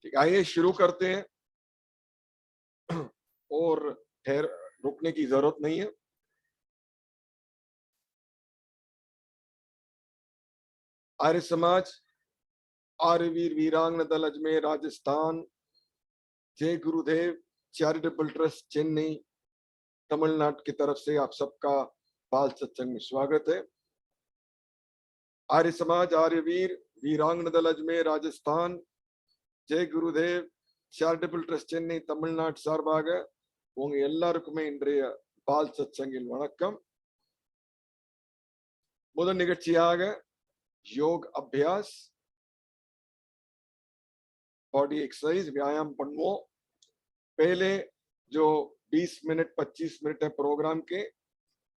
ठीक, आइए शुरू करते हैं और रुकने की जरूरत नहीं है। आर्य समाज आर्यवीर वीरांगना दल अजमेर राजस्थान जय गुरुदेव चैरिटेबल ट्रस्ट चेन्नई तमिलनाडु की तरफ से आप सबका बाल सत्संग में स्वागत है। आर्य समाज आर्यवीर वीरांगना दल अजमेर राजस्थान ஜெய் குருதேவ் சேரிட்டபிள் ட்ரஸ்ட் சென்னை தமிழ்நாடு சார்பாக உங்க எல்லாருக்குமே இன்றைய பால் சத்சங்கில் வணக்கம். முதல் நிகழ்ச்சியாக योग अभ्यास बॉडी एक्सरसाइज व्यायाम பண்ணுவோம். पहले जो 20 मिनट 25 मिनट है प्रोग्राम के,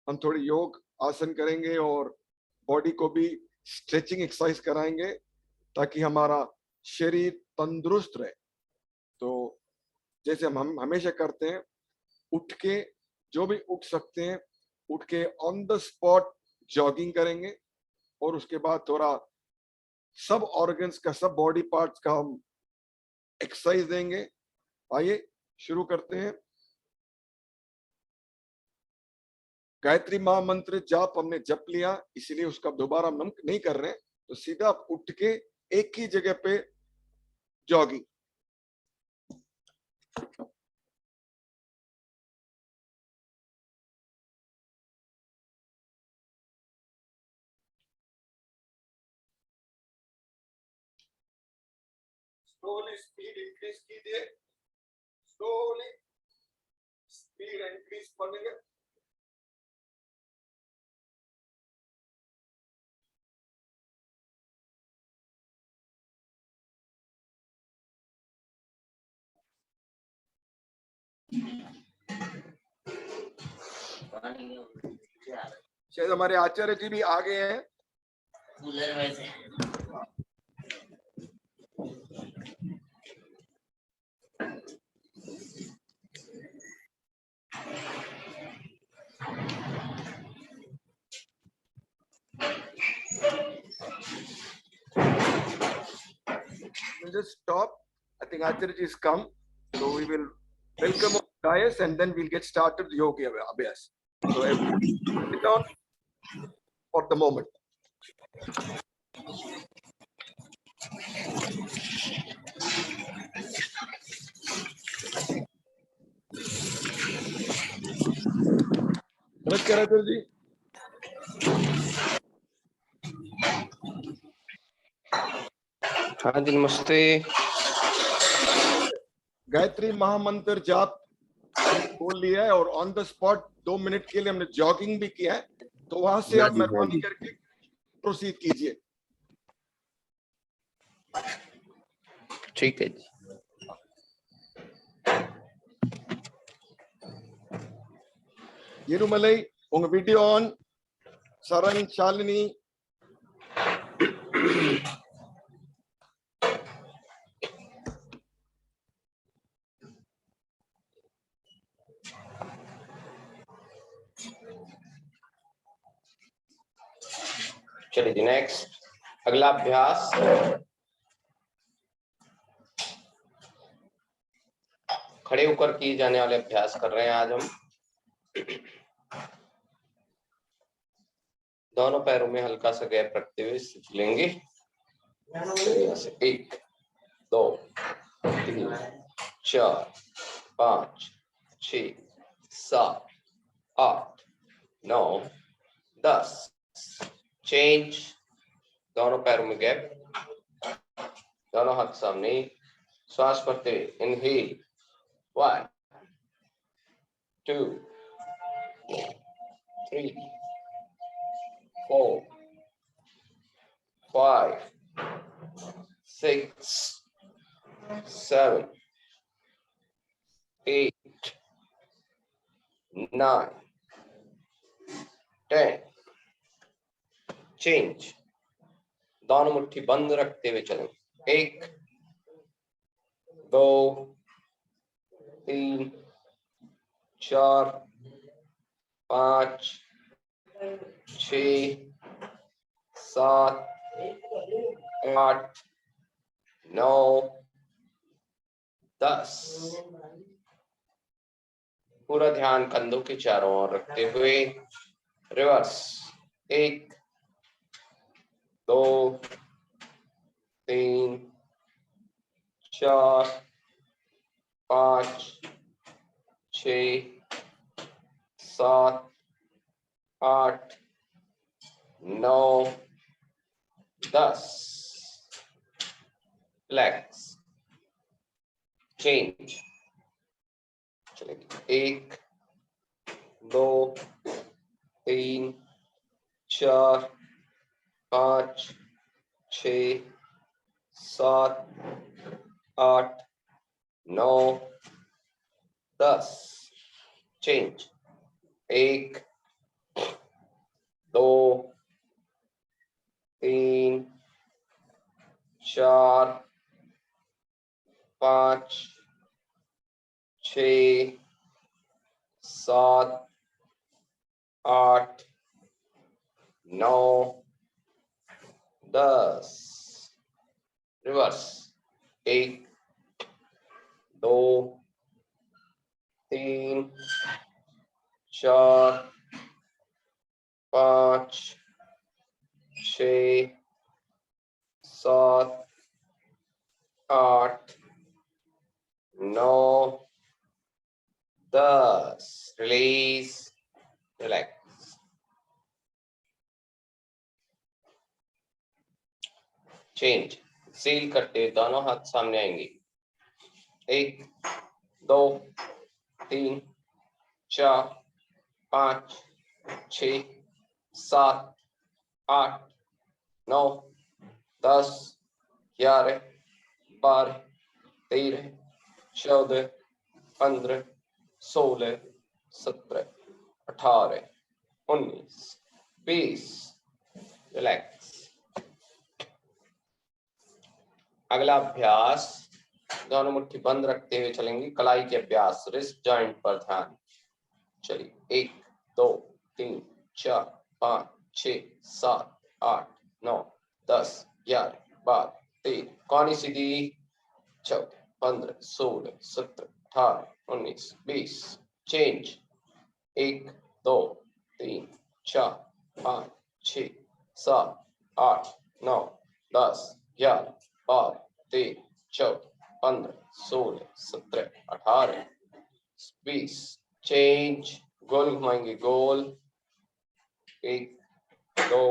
हम थोड़ी योग आसन करेंगे और बॉडी को भी स्ट्रेचिंग एक्सरसाइज कराएंगे ताकि हमारा शरीर तंदुरुस्त रहे. तो जैसे हम हमेशा करते हैं, उठ के जो भी उठ सकते हैं उठ के ऑन द स्पॉट जॉगिंग करेंगे और उसके बाद थोड़ा सब ऑर्गन्स का, सब बॉडी पार्ट्स का हम एक्सरसाइज देंगे. आइए शुरू करते हैं. गायत्री महामंत्र जाप हमने जप लिया, इसलिए उसका दोबारा हम नहीं कर रहे हैं. तो सीधा उठ के एक ही जगह पे जॉगिंग. स्लोली स्पीड इंक्रीज कीजिए, स्लोली स्पीड इंक्रीज करेंगे. शायद हमारे आचार्य जी भी आ गए हैं. We'll just stop. I think Acharya ji has come, so we will welcome Gayas and then we'll get started with yoga abhyas. So everybody sit down for the moment. नमस्कार आचार्य जी. हाँ जी नमस्ते. गायत्री महामंत्र जाप बोल लिया है और ऑन द स्पॉट 2 मिनट के लिए हमने जॉगिंग भी किया है, तो वहां से आप मेहरबानी करके प्रोसीड कीजिए. ठीक है जी. येरुमलै उंग वीडियो ऑन. सरन शालिनी चलिए जी नेक्स्ट. अगला अभ्यास खड़े होकर किए जाने वाले अभ्यास कर रहे हैं आज हम. दोनों पैरों में हल्का सा गैप रखते हुए लेंगे. 1 2 3 4 5 6 7 8 9 10. चेंज. दोनों पैरों में गैप, दोनों हाथ सामने. श्वास भरते हुए इनहेल 1 2 3 4 5 6 7 8 9 10. चेंज. दोनों मुट्ठी बंद रखते हुए चलें. 1 2 3 4 5 6 7 8 9 10। पूरा ध्यान कंधों के चारों ओर रखते हुए रिवर्स। 1 2 3 4 5 6 7 8 9 10। रिलैक्स। चेंज। चलेगी 1 2 3 4 5 6 7 8 9 10। Change. 1 2 3 4 5 6 7 8 9 10। Reverse. 1 2 3 4 5 6 7 8 9 10। Release. Relax. Change. Seal करते दोनों हाथ सामने आएंगे। 1 2 3 4 5 6 7 8 9 10 11 12 13 14 15 16 17 18 19 20। रिलैक्स। अगला अभ्यास दोनों मुट्ठी बंद रखते हुए चलेंगे। कलाई के अभ्यास, रिस्ट जॉइंट पर ध्यान। चलिए 1 2 3 4 5 6 7 8 9 10 11 12 13। कौनी सीधी। 14 15 16 17 18 19 20। चेंज। 1 2 3 4 5 6 7 8 9 10 11 12 13 14 15 16 17 18 20। चेंज। गोल घुमाएंगे। गोल। 1 2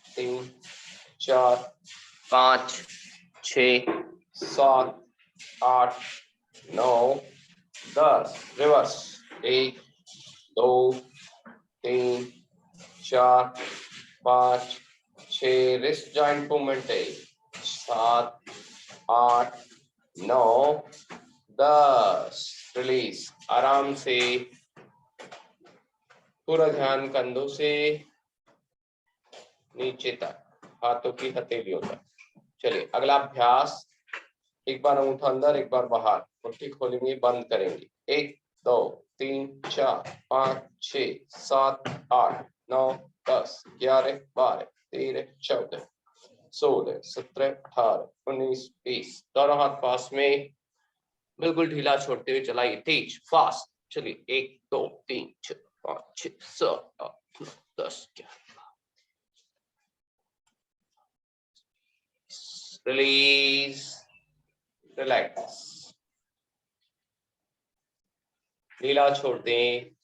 3 4 5 6 7 8 9 10। रिवर्स। 1 2 3 4 5 6। रिस्ट जॉइंट मूवमेंट है। 7 8 9 10। रिलीज। आराम से। पूरा ध्यान कंधों से नीचे तक, हाथों की हथेलियों तक। चलिए अगला अभ्यास। एक बार अंगूठा अंदर, एक बार बाहर। मुट्ठी खोलेंगे, बंद करेंगे। 1 2 3 4 5 6 7 8 9 10 11 12 13 14 16 17 18 19 20। दोनों हाथ पास में, बिल्कुल ढीला छोड़ते हुए चलाइए। तेज, फास्ट। चलिए 1 2 3 4 5 6 7 8 9 10 11। रिलीज। रिलैक्स। ढीला छोड़ दें।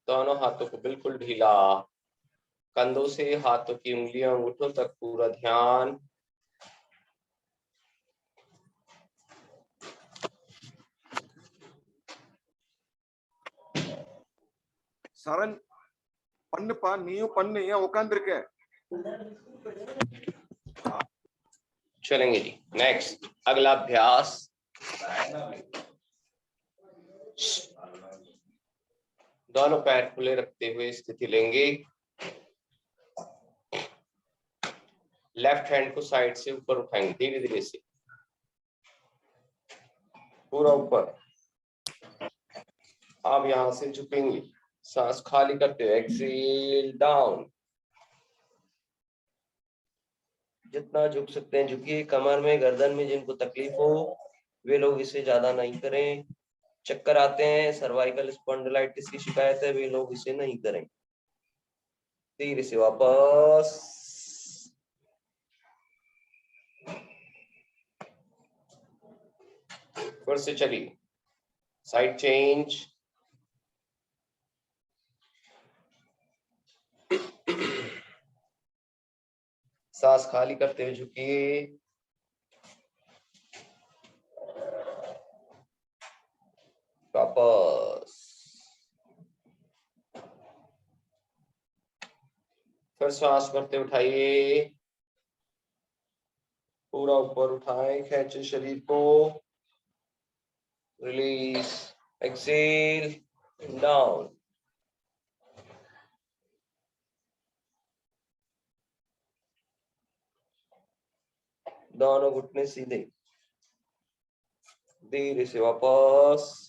दोनों हाथों को बिल्कुल ढीला। कंधों से हाथों की उंगलियां अंगूठों तक पूरा ध्यान। சரண் பண்ணுப்பா, நீயும் பண்ணு, ஏன் உட்கார்ந்திருக்க? चलेंगे जी। नेक्स्ट अगला अभ्यास। दोनों पैर खुले रखते हुए स्थिति लेंगे। लेफ्ट हैंड को साइड से ऊपर उठाएंगे, धीरे धीरे से पूरा ऊपर। आप यहां से झुकेंगे, सांस खाली करते हुए। Exhale down. जितना झुक सकते हैं झुकिए। कमर में, गर्दन में जिनको तकलीफ हो वे लोग इसे ज्यादा नहीं करें। चक्कर आते हैं, सर्वाइकल स्पॉन्डिलाइटिस की शिकायत है, वे लोग इसे नहीं करें। धीरे से वापस। फिर से चलिए, साइड चेंज। सांस खाली करते हुए झुकिए। वापस। फिर सांस भरते उठाइए, पूरा ऊपर उठाएं, खेचे शरीर को, रिलीज, एक्सेल, डाउन। दोनों घुटने सीधे। धीरे से वापस।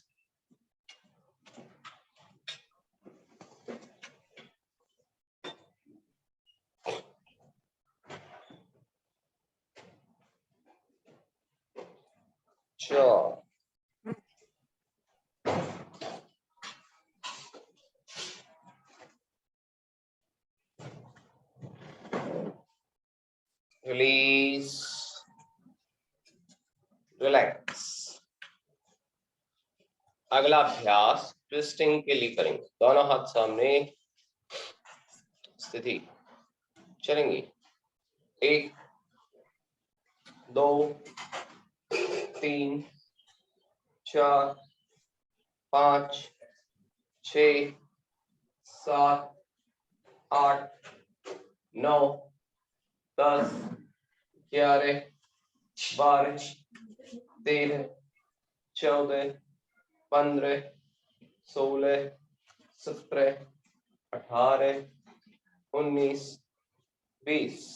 चार, रिलीज, रिलैक्स। अगला अभ्यास ट्विस्टिंग के लिए करेंगे। दोनों हाथ सामने, स्थिति। चलेंगे 1 2 3 4 5 6 7 8 9 10 11 12 13 14 15 16 17 18 19 20।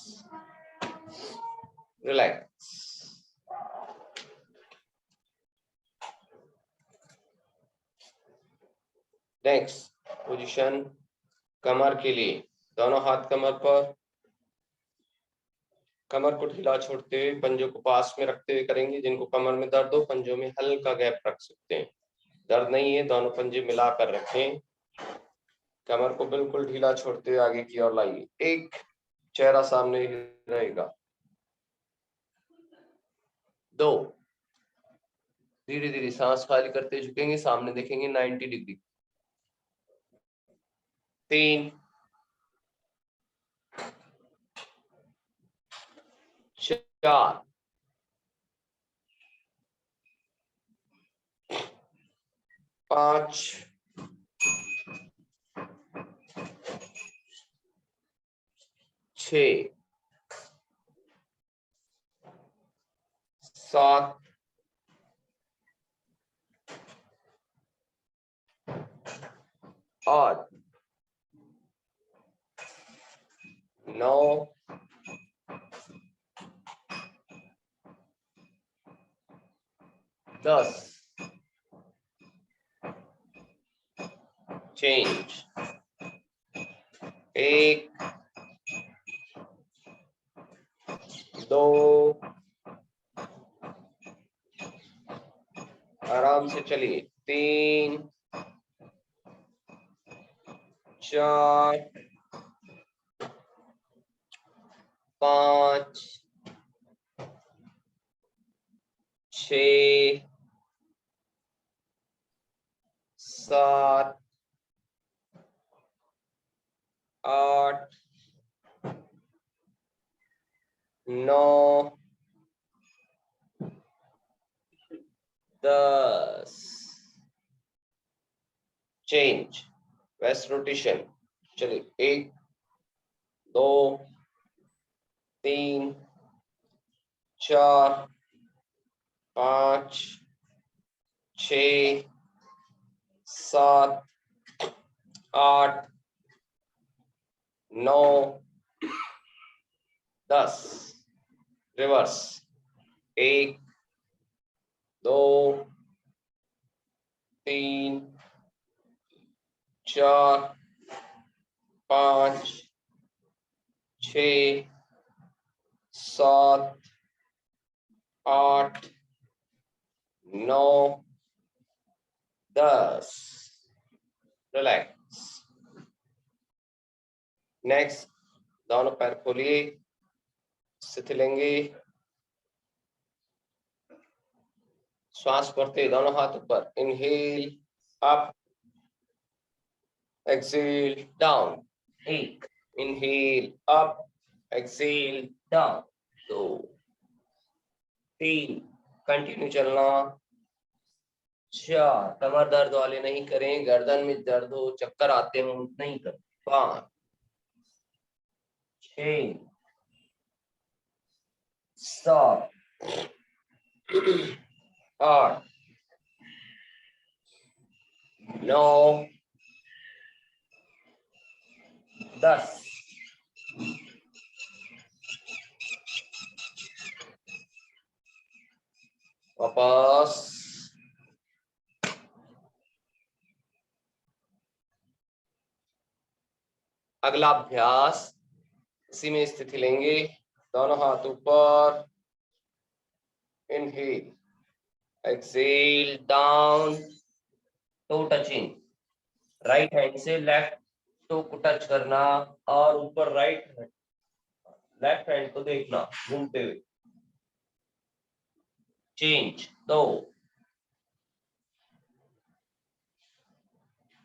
रिलैक्स। नेक्स्ट पोजीशन कमर के लिए। दोनों हाथ कमर पर, कमर को ढीला छोड़ते हुए पंजों को पास में रखते हुए करेंगे। जिनको कमर में दर्द हो, पंजों में हल्का गैप रख सकते हैं। दर्द नहीं है, दोनों पंजे मिलाकर रखें। कमर को बिल्कुल ढीला छोड़ते हुए आगे की ओर लाइए। एक, चेहरा सामने ही रहेगा। 2, धीरे धीरे सांस खाली करते झुकेंगे, सामने देखेंगे 90 डिग्री। 3, 4, 5, 6, 7, 8, 9, 10। चेंज। 1 2, आराम से चलिए। 3 4 5 6 7 8 9 10। Change, waist rotation. चलिए 1 2 3 4 5 6 7 8 9 10। रिवर्स। 1 2 3 4 5 6 7 8 9 10 रिलैक्स। नेक्स्ट, दोनों पैर खोलिए, स्थिति लेंगे, श्वास भरते दोनों हाथ ऊपर, इनहेल अप, एक्सेल डाउन, एक, inhale up, exhale down, 2 3, continue चलना, 4, कमर दर्द वाले नहीं करें, गर्दन में दर्द हो, चक्कर आते हो नहीं करें, 5 6 7 8 9 10 वापस। अगला अभ्यास, इसी में स्थिति लेंगे, दोनों हाथ ऊपर, inhale, exhale down, toe touching, right hand से लेफ्ट टो को टच करना और ऊपर लेफ्ट हैंड को देखना घूमते हुए, चेंज, 2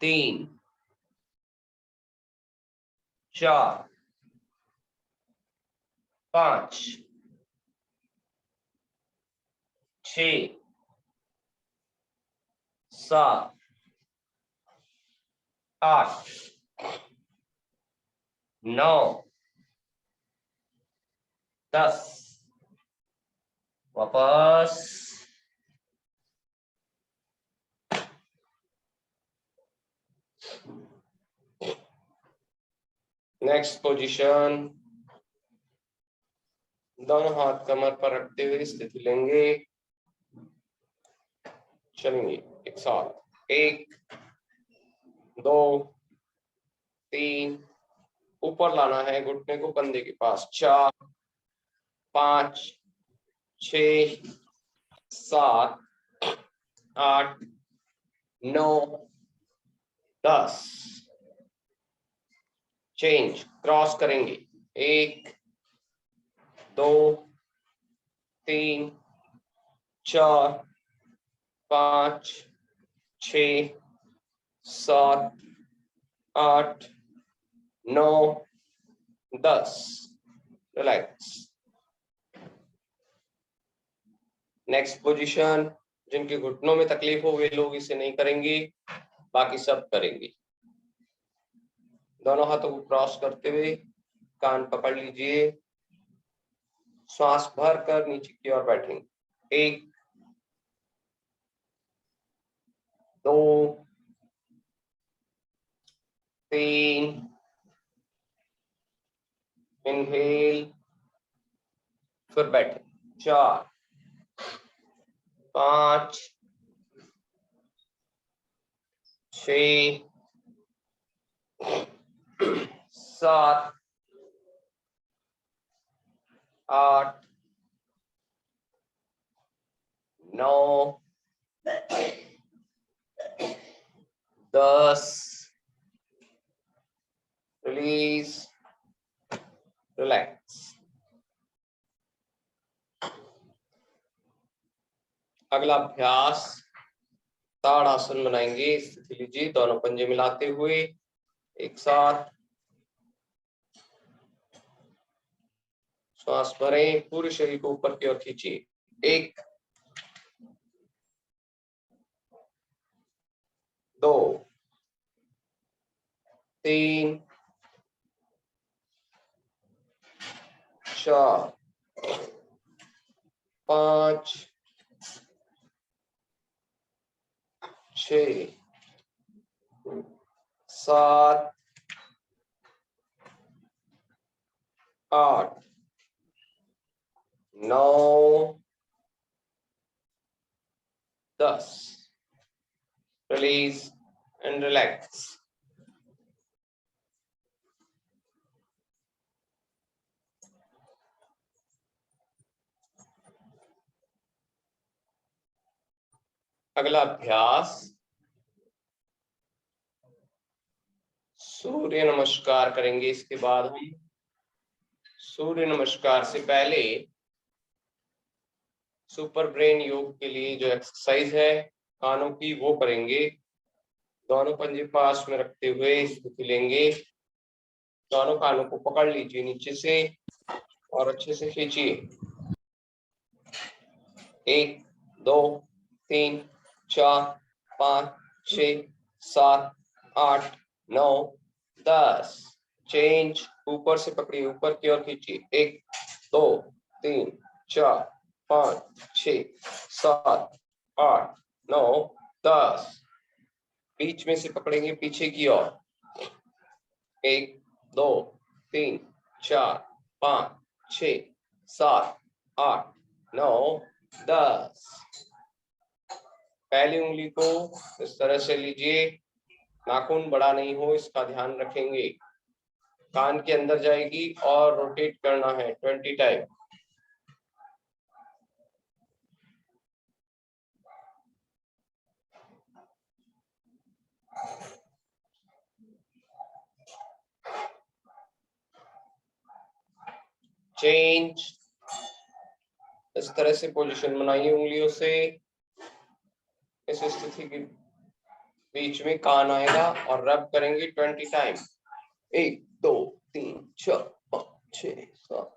3 4 5 6 7 8 9 10 वापस। नेक्स्ट पोजीशन, दोनों हाथ कमर पर रखते हुए स्थिति लेंगे, चलेंगे एक साथ, 1 2 3, ऊपर लाना है घुटने को कंधे के पास, 4 5 6 7 8 9 10, चेंज, क्रॉस करेंगे, 1 2 3 4 5 6 7 8 9 10, रिलैक्स। नेक्स्ट पोजीशन, जिनके घुटनों में तकलीफ हो वे लोग इसे नहीं करेंगे, बाकी सब करेंगे। दोनों हाथों को क्रॉस करते हुए कान पकड़ लीजिए, श्वास भर कर नीचे की ओर बैठेंगे, 1 2 3, इनहेल, फिर बैठे, 4 5 6 7 8 9 10, रिलीज, रिलैक्स। अगला अभ्यास, ताड़ासन बनाएंगे, स्थिति लीजिए, दोनों पंजे मिलाते हुए एक साथ, श्वास भरें, पूरे शरीर को ऊपर की ओर खींचिए, 1 2 3 4 5 6 7 8 9 10, release and relax. अगला अभ्यास सूर्य नमस्कार करेंगे। इसके बाद हम सूर्य नमस्कार से पहले सुपर ब्रेन योग के लिए जो एक्सरसाइज है कानों की वो करेंगे। दोनों पंजे पास में रखते हुए स्थिति लेंगे। दोनों कानों को पकड़ लीजिए नीचे से और अच्छे से खींचिए। 1 2 3 4 5 6 7 8 9 10। चेंज। ऊपर से पकड़िए, ऊपर की ओर खींचिए। 1 2 3 4 5 6 7 8 9 10। बीच में से पकड़ेंगे पीछे की ओर। 1 2 3 4 5 6 7 8 9 10। पहली उंगली को इस तरह से लीजिए, नाखून बड़ा नहीं हो इसका ध्यान रखेंगे। कान के अंदर जाएगी और रोटेट करना है 20 टाइम। चेंज। इस तरह से पोजीशन बनाइए उंगलियों से। इस स्थिति के बीच में कान आएगा और रब करेंगे 20 टाइम। 1 2 3 4 5 6 7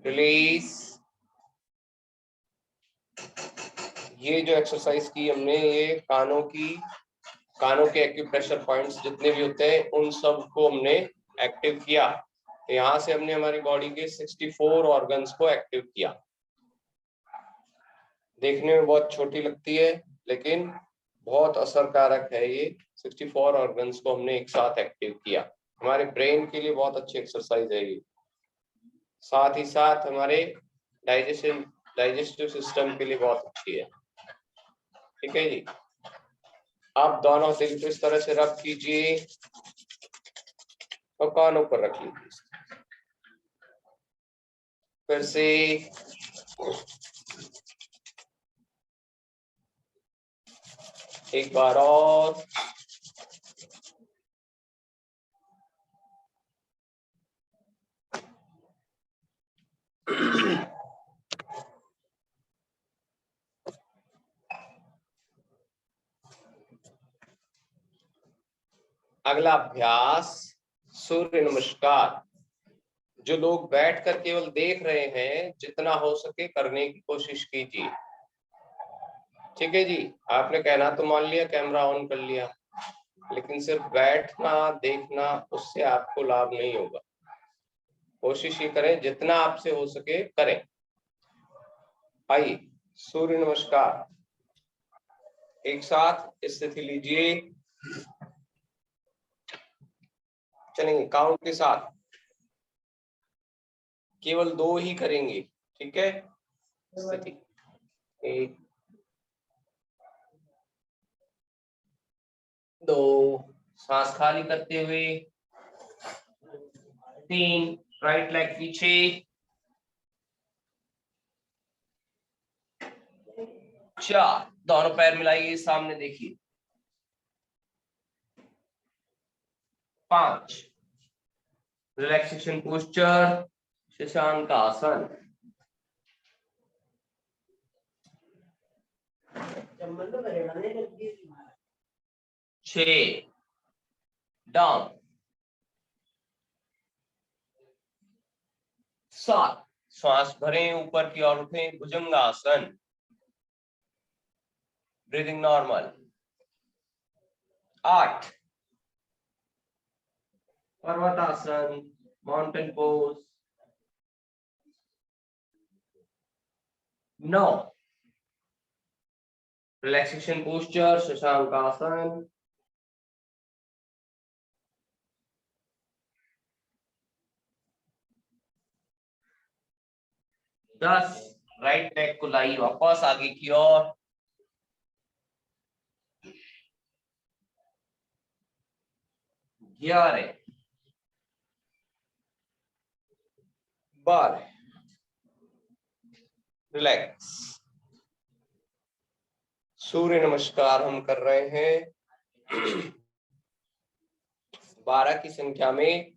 रिलीज। ये जो एक्सरसाइज की हमने, ये कानों के एक्यूप्रेशर पॉइंट्स जितने भी होते हैं उन सब को हमने एक्टिव किया। तो यहाँ से हमने हमारी बॉडी के 64 ऑर्गन्स को एक्टिव किया। देखने में बहुत छोटी लगती है लेकिन बहुत असरकारक है। ये 64 ऑर्गन्स को हमने एक साथ एक्टिव किया। हमारे ब्रेन के लिए बहुत अच्छी एक्सरसाइज है ये। साथ ही साथ हमारे डाइजेस्टिव सिस्टम के लिए बहुत अच्छी है। ठीक है जी। आप दोनों दिल को इस तरह से रब कीजिए और कानों पर रख लीजिए। फिर से एक बार और। अगला अभ्यास सूर्य नमस्कार। जो लोग बैठकर केवल देख रहे हैं जितना हो सके करने की कोशिश कीजिए। ठीक है जी। आपने कहना तो मान लिया, कैमरा ऑन कर लिया, लेकिन सिर्फ बैठना देखना उससे आपको लाभ नहीं होगा। कोशिश ये करें जितना आपसे हो सके करें। आइए सूर्य नमस्कार। एक साथ स्थिति लीजिए। चलेंगे काउंट के साथ, केवल 2 ही करेंगे। ठीक है। स्थिति 1 2, सांस खाली करते हुए 3, राइट लेग पीछे 4, दोनों पैर मिलाइए सामने देखिए 5, रिलैक्सेशन पोस्चर शशांक आसन 6, डाउन 7, श्वास भरें ऊपर की ओर उठें Bhujangasana breathing normal 8, Parvatasana mountain pose 9, relaxation posture Shashankasana 10, right leg को लाइए वापस आगे की ओर 11, बार रिलैक्स। सूर्य नमस्कार हम कर रहे हैं 12 की संख्या में,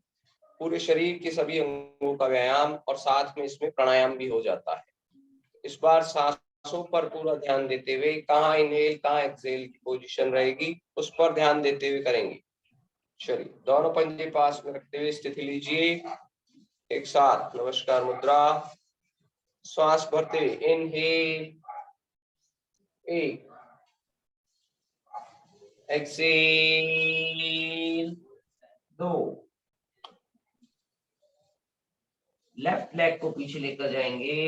पूरे शरीर के सभी अंगों का व्यायाम और साथ में इसमें प्राणायाम भी हो जाता है। इस बार सांसों पर पूरा ध्यान देते हुए, कहाँ इनहेल कहाँ एक्सहेल की पोजीशन रहेगी उस पर ध्यान देते हुए करेंगे। चलिए, दोनों पंजे पास में रखते हुए स्थिति लीजिए, एक साथ नमस्कार मुद्रा। श्वास भरते हुए इनहेल 1, एक्सहेल 2, लेफ्ट लेग को पीछे लेकर जाएंगे,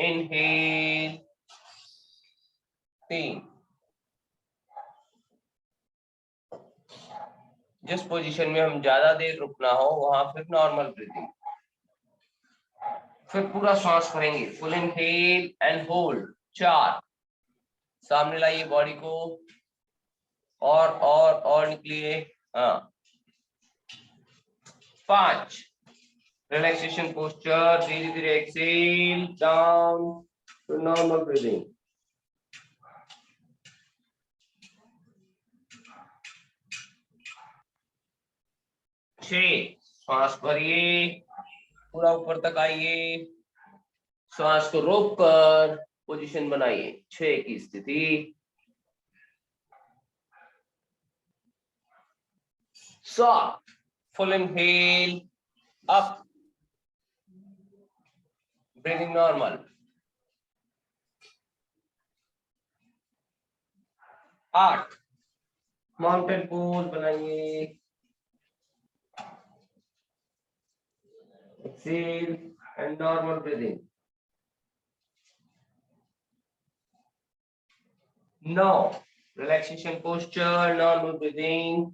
इनहेल 3। जिस पोजीशन में हम ज्यादा देर रुकना हो वहां फिर नॉर्मल ब्रीथिंग, फिर पूरा श्वास भरेंगे, फुल इनहेल एंड होल्ड 4, सामने लाइए बॉडी को, और निकलिए, हाँ 5, रिलैक्सेशन पोस्चर, धीरे धीरे exhale down to normal breathing, 6, श्वास भरिए, पूरा ऊपर तक आइए, श्वास को रोककर पोजीशन बनाइए, 6 की स्थिति, 7, full inhale up, breathing normal, 8, mountain pose बनाइए, exhale and normal breathing, 9, relaxation posture, normal breathing,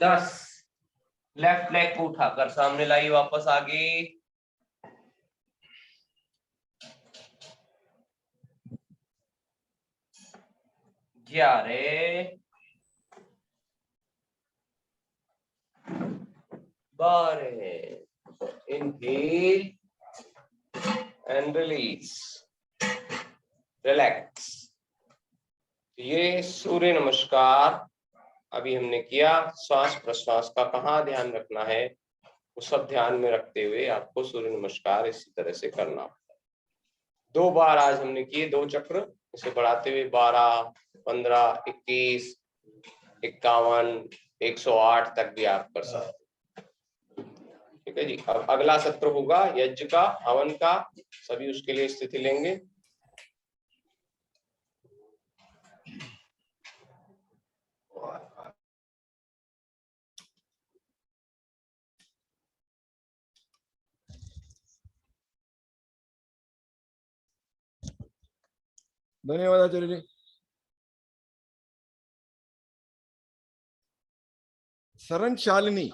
10, left leg को उठाकर सामने लाइए, वापस आगे, 11, 12, inhale and release, relax। ये सूर्य नमस्कार अभी हमने किया, श्वास प्रश्वास का कहाँ ध्यान रखना है वो सब ध्यान में रखते हुए आपको सूर्य नमस्कार इसी तरह से करना होता है। 2 बार आज हमने किए, 2 चक्र, इसे बढ़ाते हुए 12, 15, 21, 51, 108 तक भी आप कर सकते हैं। ठीक है जी। अब अगला सत्र होगा यज्ञ का, हवन का, सभी उसके लिए स्थिति लेंगे। धन्यवाद आचार्य जी। சரண் ஷாலினி,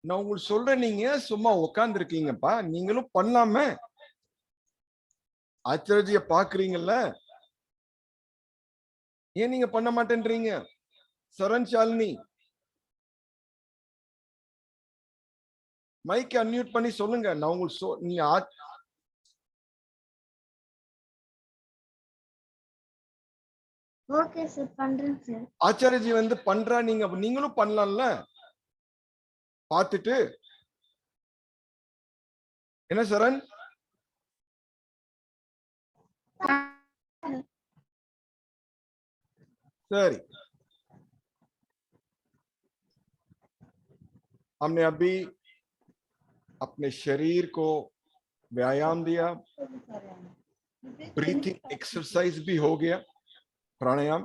நான் உங்களுக்கு சொல்றேன், நீங்க சும்மா உட்கார்ந்து இருக்கீங்கப்பா, நீங்களும் பண்ணலாமே, ஆச்சாரியஜிய பாக்குறீங்கல்ல, ஏன் நீங்க பண்ண மாட்டேன்றீங்க? சரண் ஷாலினி, மைக் அன்மியூட் பண்ணி சொல்லுங்க. நான் உங்களுக்கு நீங்க ஓகே சார், பண்றேன் சார். ஆச்சாரியஜி வந்து பண்றா, நீங்களும் பண்ணலாம்ல பார்த்துட்டு. என்ன சரண்? सही। हमने अभी अपने शरीर को व्यायाम दिया, ब्रीथिंग एक्सरसाइज भी हो गया, प्राणायाम,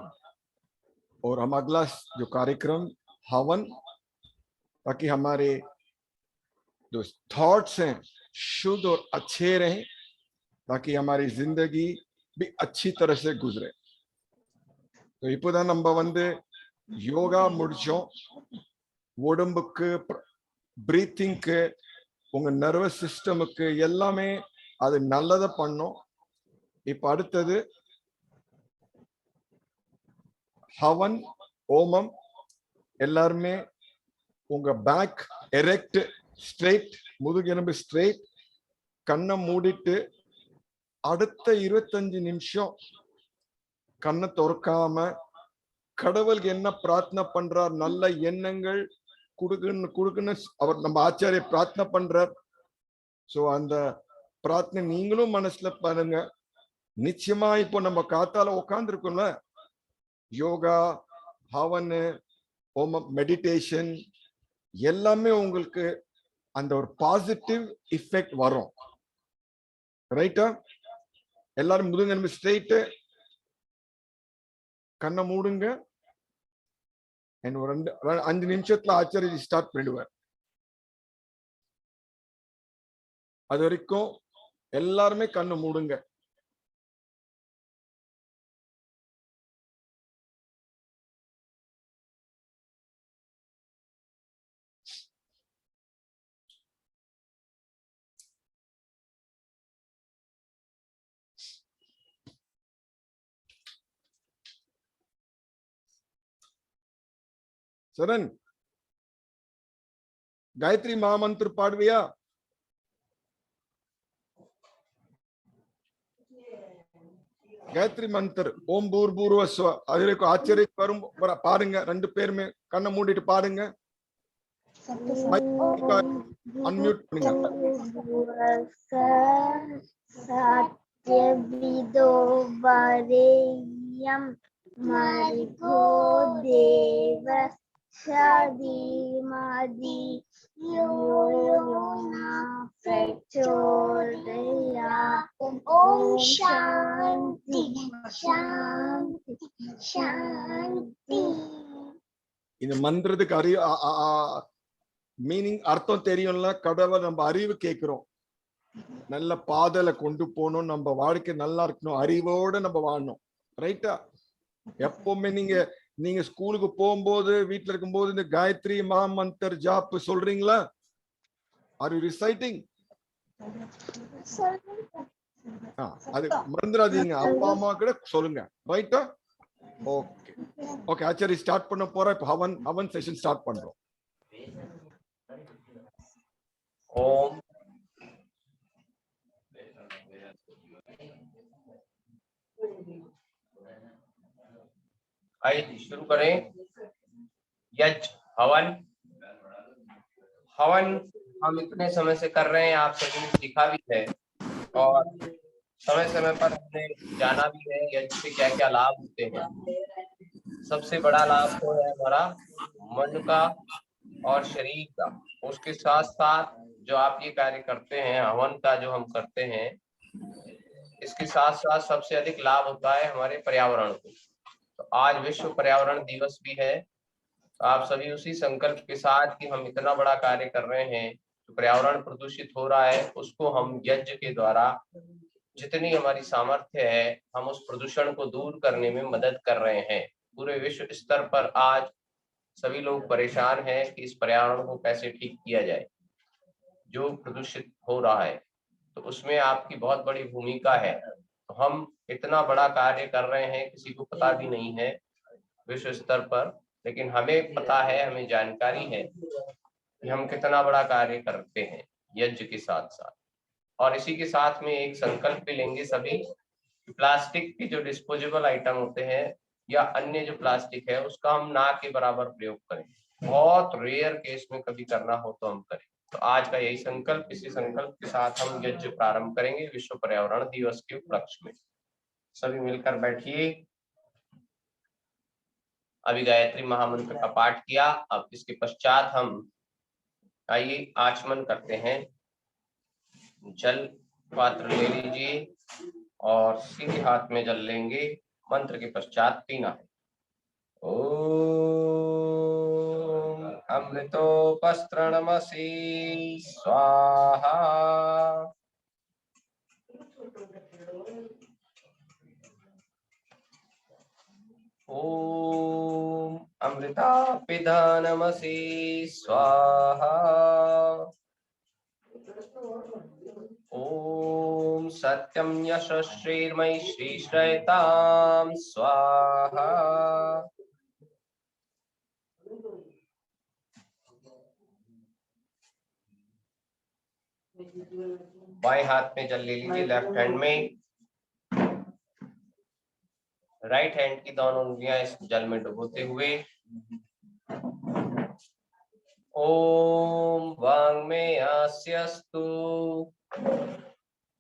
और हम अगला जो कार्यक्रम हवन, ताकि हमारे जो थॉट्स हैं शुद्ध और अच्छे रहें, ताकि हमारी जिंदगी भी अच्छी तरह से गुजरे। तो இப்போதான் நம்ம வந்து யோகா முடிச்சோம். உடம்புக்கு, பிரீத்திங்க்கு, உங்க நர்வஸ் சிஸ்டமுக்கு எல்லாமே அது நல்லதை பண்ணோம். இப்ப அடுத்தது ஹவன் ஓமம் எல்லாருமே உங்க பேக் எரெக்ட் ஸ்ட்ரெயிட், முதுகெலும்பு ஸ்ட்ரெயிட், கண்ணை மூடிட்டு அடுத்த 25 நிமிஷம் கண்ணை திறக்காம கடவுளுக்கு என்ன பிரார்த்தனை பண்றார், நல்ல எண்ணங்கள் கொடுக்குன்னு அவர் நம்ம ஆச்சாரிய பிரார்த்தனை பண்றார். சோ அந்த பிரார்த்தனை நீங்களும் மனசுல பாருங்க. நிச்சயமா இப்போ நம்ம காத்தால உட்கார்ந்து இருக்கோம்ல, யோகா, ஹவன், ஹோமம், மெடிடேஷன் எல்லாமே உங்களுக்கு அந்த ஒரு பாசிட்டிவ் இஃபெக்ட் வரும். ரைட்டா? எல்லாரும் முதுகெலும்பு ஸ்ட்ரெயிட், கண்ணை மூடுங்க. ஒரு 5 நிமிஷத்துல ஆச்சாரிய ஸ்டார்ட் பண்ணிடுவார். அது வரைக்கும் எல்லாருமே கண்ணு மூடுங்க. சரண், गायत्री महामंत्र पाड़विया? गायत्री मंत्र ओम भूर्भुवः स्वः. அதிலே ஆச்சரிய வரும், பாருங்க. ரெண்டு பேருமே கண்ணை மூடிட்டு பாருங்க. அன்மியூட் பண்ணுங்க. सत्यविदो वरेण्यं भर्गो देवस्य धीमहि यो नः प्रचोदयात्. ओम शांति शांति शांति. இந்த மந்திரத்துக்கு மீனிங் அர்த்தம் தெரியும்ல. கடவுள் நம்ம அறிவு கேட்கிறோம், நல்ல பாதையில கொண்டு போகணும், நம்ம வாழ்க்கை நல்லா இருக்கணும், அறிவோட நம்ம வாழணும். ரைட்டா? எப்பவுமே நீங்க ஸ்கூலுக்கு போகும்போது, வீட்டுல இருக்கும்போது இந்த காயத்ரி மகாமந்திர ஜாப் சொல்றீங்களா? Are you reciting? அது மறந்துடாதீங்க, அப்பா அம்மா கூட சொல்லுங்க. ரைட்டா? Okay okay. ஆச்சாரி ஸ்டார்ட் பண்ண போறோம். இப்ப ஹவன் செஷன் ஸ்டார்ட் பண்றோம். ओम आइए शुरू करें। यज्ञ हवन हम इतने समय से कर रहे हैं, आप सभी ने सीखा भी है और समय समय पर हमने जाना भी है यज्ञ से क्या क्या लाभ होते हैं। सबसे बड़ा लाभ तो है हमारा मन का और शरीर का। उसके साथ साथ जो आप ये कार्य करते हैं, हवन का जो हम करते हैं, इसके साथ साथ सबसे अधिक लाभ होता है हमारे पर्यावरण को। तो आज विश्व पर्यावरण दिवस भी है। तो आप सभी उसी संकल्प के साथ कि हम इतना बड़ा कार्य कर रहे हैं, तो पर्यावरण प्रदूषित हो रहा है, उसको हम यज्ञ के द्वारा जितनी हमारी सामर्थ्य है, हम उस प्रदूषण को दूर करने में मदद कर रहे हैं। पूरे विश्व स्तर पर आज सभी लोग परेशान हैं कि इस पर्यावरण को कैसे ठीक किया जाए जो प्रदूषित हो रहा है। तो उसमें आपकी बहुत बड़ी भूमिका है। तो हम इतना बड़ा कार्य कर रहे हैं, किसी को पता भी नहीं है विश्व स्तर पर, लेकिन हमें पता है, हमें जानकारी है कि हम कितना बड़ा कार्य करते हैं यज्ञ के साथ साथ। और इसी के साथ में एक संकल्प भी लेंगे सभी, प्लास्टिक के जो डिस्पोजेबल आइटम होते हैं या अन्य जो प्लास्टिक है, उसका हम ना के बराबर प्रयोग करें। बहुत रेयर केस में कभी करना हो तो हम करें। तो आज का यही संकल्प, इसी संकल्प के साथ हम यज्ञ प्रारंभ करेंगे विश्व पर्यावरण दिवस के उपलक्ष्य में। सभी मिलकर बैठिए। अभी गायत्री महामंत्र का पाठ किया, अब इसके पश्चात हम आइए आचमन करते हैं। जल पात्र ले लीजिए और सीधे हाथ में जल लेंगे। मंत्र के पश्चात पीना है। ओम अमृतोपस्त्रणमसि स्वाहा। ओम अमृतापिधानमसि स्वाहा। ओम सत्यं यशः श्रीर्मयि श्रीश्रयतां स्वाहा। बाएं हाथ में जल ले लीजिए, लेफ्ट हैंड में। राइट हैंड की दोनों उंगलियां इस जल में डुबोते हुए ओम वाङ्मयास्यस्तु,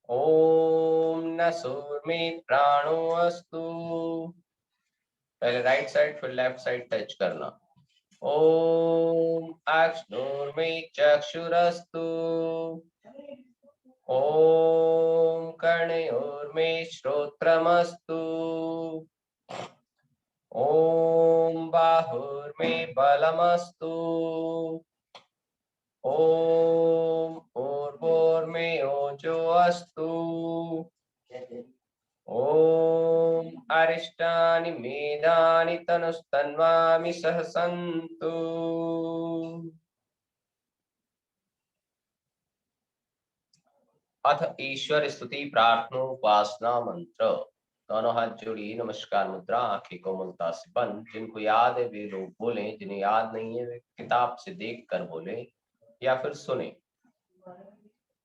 ओम नसोर्मे प्राणो अस्तु। पहले राइट साइड फिर लेफ्ट साइड टच करना। ओम अक्ष्णोर्मे चक्षुरस्तु, ओम कर्णयोर्मे श्रोत्रमस्तु, ओम बाहुर्मे बलमस्तु, ओम ऊर्ध्वोर्मे ओजो अस्तु, ओम अरिष्टानि मेधानि तनुस्तन्वामि सहसन्तु। अथ ईश्वर स्तुति प्रार्थना उपासना मंत्र। दोनों हाथ जोड़िए, नमस्कार मुद्रा, आंखें कोमलता से बंद। जिनको याद है वे लोग बोले, जिन्हें याद नहीं है वे किताब से देख कर बोले या फिर सुने।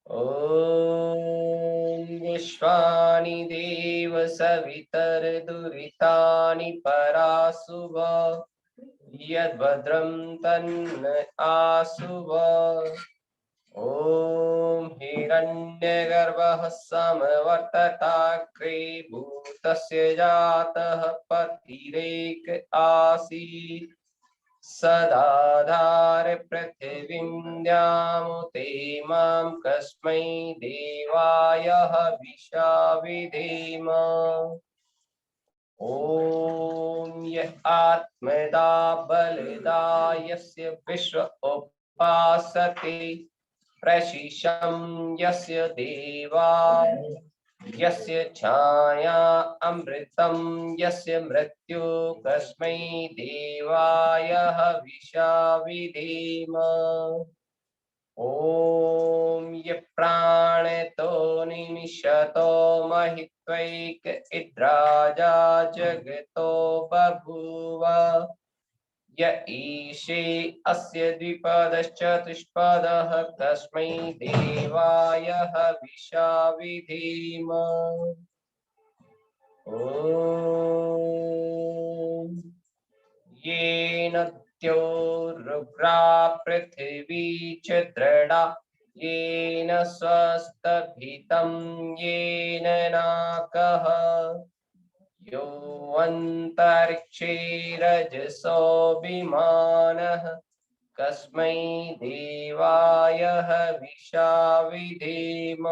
ओम विश्वानि देव सवितर दुरितानि परासुव, यद्भद्रं तन्न आसुव। ओम हिरण्यगर्भः समवर्तताग्रे भूतस्य जातः पतिरेक आसीत्, सदाधार पृथिवीं द्यामुते मां कस्मै देवाय हविषा विधेम। ओम यः आत्मदा बलदा यस्य विश्व उपासते, प्रशिशं यस्य देवा, यस्य छाया अमृतं यस्य मृत्यु, कस्मै देवाय हविषा विधेम। ओम यः प्राणतो निमिषतो महित्वैक इद्राजा जगतो बभूव, य ईशे अस्य द्विपदश्चतुष्पदः, तस्मै देवाय हविषा विधेम। ओम येन द्यौरुग्रा पृथिवी च दृढा, येन स्वस्तभितं येन नाकः, यो अन्तरिक्षे रजसो विमानः, कस्मै देवाय हविषा विधेम।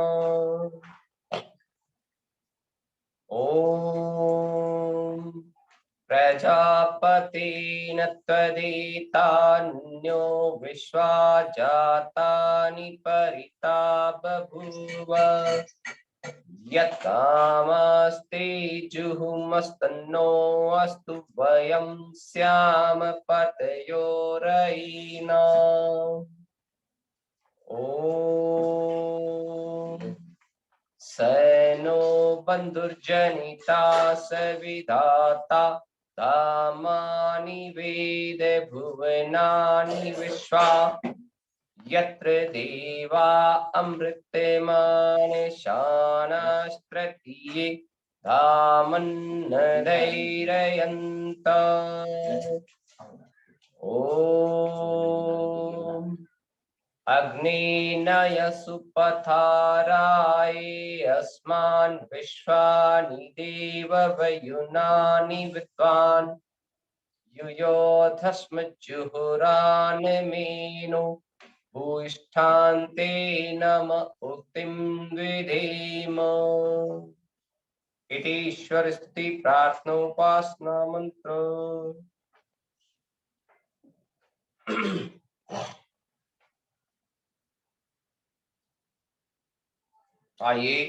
ओम प्रजापतेन त्वदितान्यो विश्वा जातानि परिता बभूव, यत्कामस्ते जुहुमस्तन्नो अस्तु, वयं स्याम पतयोरयिना। ओम सैनो बन्धुर्जनिता सविधाता, कामानि वेद भुवनानि विश्वा, यत्र देवा अमृतमानशानास्त्रतीये धामन्न धैर्ययन्त। ओम अग्नेनाय सुपथाराय अस्मान् विश्वानि देव वयुनानि विद्वान्, युयोधस्मज्जुहुरान् भूष्ठान्ते नम उक्तिं विधेम। इति ईश्वर स्तुति प्रार्थना उपासना मंत्र। आइए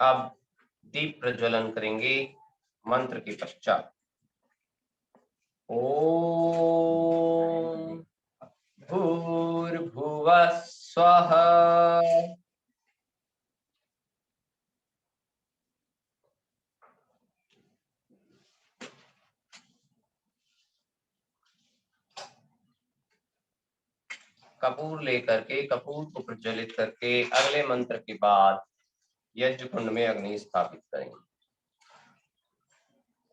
अब दीप प्रज्वलन करेंगे मंत्र के पश्चात। ओम भूर्भुवः स्वः, कपूर लेकर के कपूर को प्रज्वलित करके अगले मंत्र के बाद यज्ञ कुंड में अग्नि स्थापित करेंगे।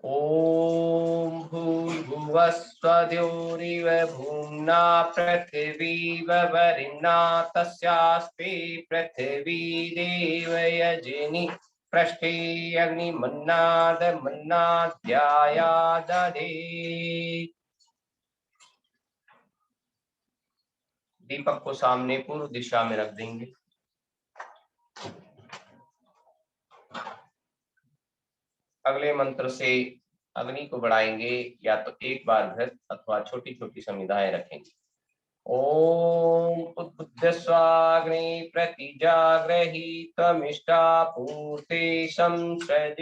ओम भूर्भुवस्वद्योरिव भूम्ना पृथिवीव वरिणा तस्यास्ते पृथिवी देव यजनि पृष्ठे अग्निमन्नाद मन्नाद्यायादधे। दीपक को सामने पूर्व दिशा में रख देंगे। अगले मंत्र से अग्नि को बढ़ाएंगे, या तो एक बार घृत अथवा छोटी छोटी समिधाएं रखेंगे। ओम उद्बुद्ध स्वाग्नि प्रतिजाग्रहीतमिष्टा पूर्ते संसृजेथामयं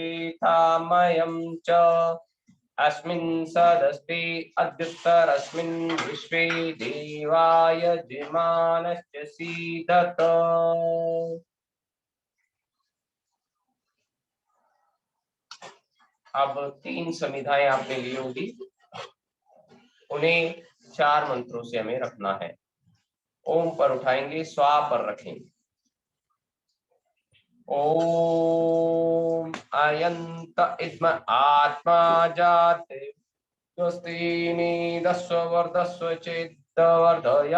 च अस्मिन् सदस्ते अद्युत्तरस्मिन् विश्वे देवाय जिमानश्च सीदत। अब 3 समिधाएं आपने ली होगी, उन्हें 4 मंत्रों से हमें रखना है। ओम पर उठाएंगे, स्वा पर रखेंगे। ओम अयंत इद्म आत्मा जाते स्वस्तिनी दस्व वर्धस्व चेद्वर्धय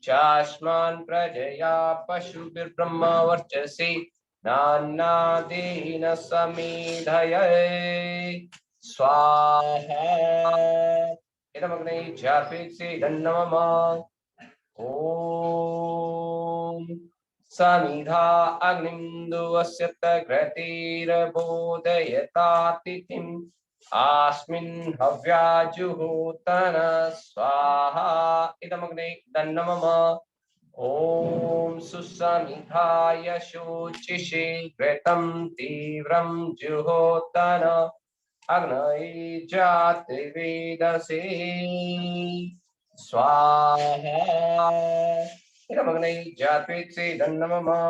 चास्मान् प्रजया पशुभिर्ब्रह्म वर्चसि नान्नादीन समीधये स्वाहा इदमग्ने जापेक्षे दन्नमः। ओम समिधा अग्निन्दुवस्यत घृतिर्बोधयतातिथिम् आस्मिन् हव्याजुहोतन स्वाहा इदमग्ने दन्नमः। ओम सुसमिधाय शुचिषे घृतं तीव्रं जुहोतन अग्नये जातवेदसे स्वाहा इदमग्ने जात्वेत्से दन्नमः।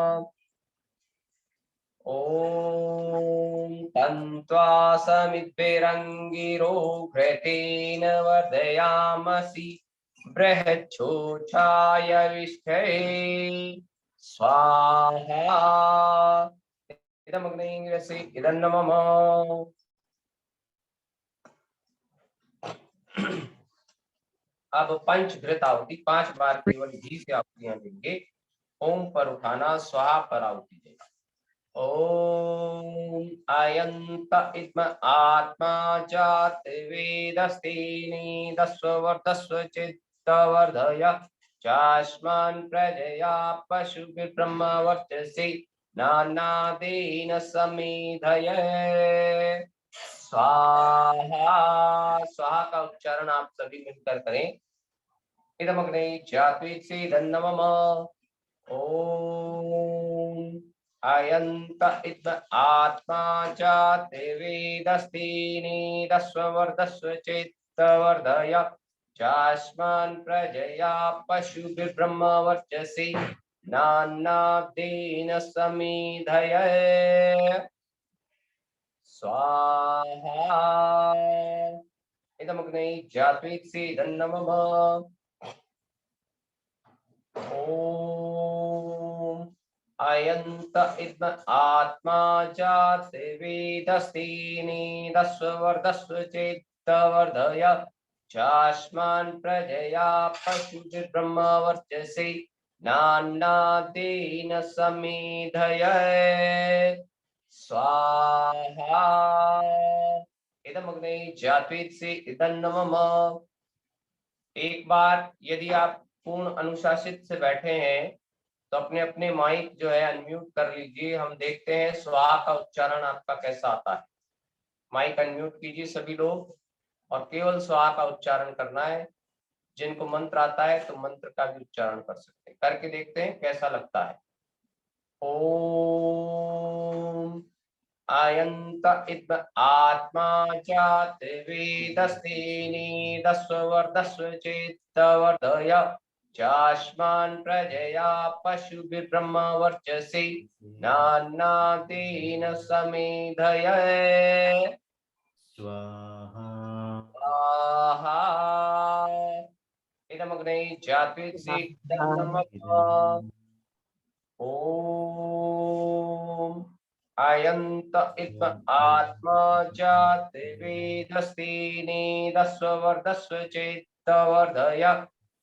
ओम तन्त्वा समिद्भिरङ्गिरो घृतेन वर्धयामसि बृहच्छोषाय विष्ठे स्वाहा इदमग्ने रसे इदन्नमः। अब पंचघृत आहुति 5 बार केवल घी से आहुतियां देंगे। ओम पर उठाना, स्वाहा पर आहुति देना। ओम अयंत इद्म आत्मा जात वेदस्तेनि दस्व वर्धस्व चित्तवर्धय चास्मान् प्रजया पशुभिर्ब्रह्म वर्चसि नानादेन समेधये स्वाहा। स्वाहा का उच्चारण आप सभी मिलकर करें। इदमग्ने जात्वेत्से दन्नमः। ओम अयंत इद्म आत्मा जाते वेदस्तेनि दस्व वर्धस्व चेत्तवर्धय चास्मान् प्रजया पशुभिर्ब्रह्म वर्चसि नान्नादेन समेधये स्वाहा इदमग्ने जात्वेत्से दन्नमः। ओम अयंत इद्म आत्मा जाते वेदस्तेनि दस्व वर्धस्व चेत्तवर्धय चास्मान् प्रजया पशुभिर्ब्रह्म वर्चसि नान्नादेन समेधये स्वाहा इदमग्ने जात्वेत्से दन्नमः। एक बार यदि आप पूर्ण अनुशासित से बैठे हैं तो अपने अपने माइक जो है अनम्यूट कर लीजिए। हम देखते हैं स्वाहा का उच्चारण आपका कैसा आता है। माइक अनम्यूट कीजिए सभी लोग और केवल स्वाहा का उच्चारण करना है। जिनको मंत्र आता है तो मंत्र का भी उच्चारण कर सकते हैं। करके देखते हैं कैसा लगता है। ओम अयंत इद्म आत्मा जाते वेदस्तेनि दस्व वर्धस्व चेत्तवर्धय चास्मान् प्रजया पशुभिर्ब्रह्म वर्चसि नान्नादेन समेधये स्वाहा स्वाहा इदमग्ने जात्वित्सि नमः। ओम अयंत इत्म आत्मा जाति वेदस्ति नीदस्व वर्धस्व चेत्तवर्धय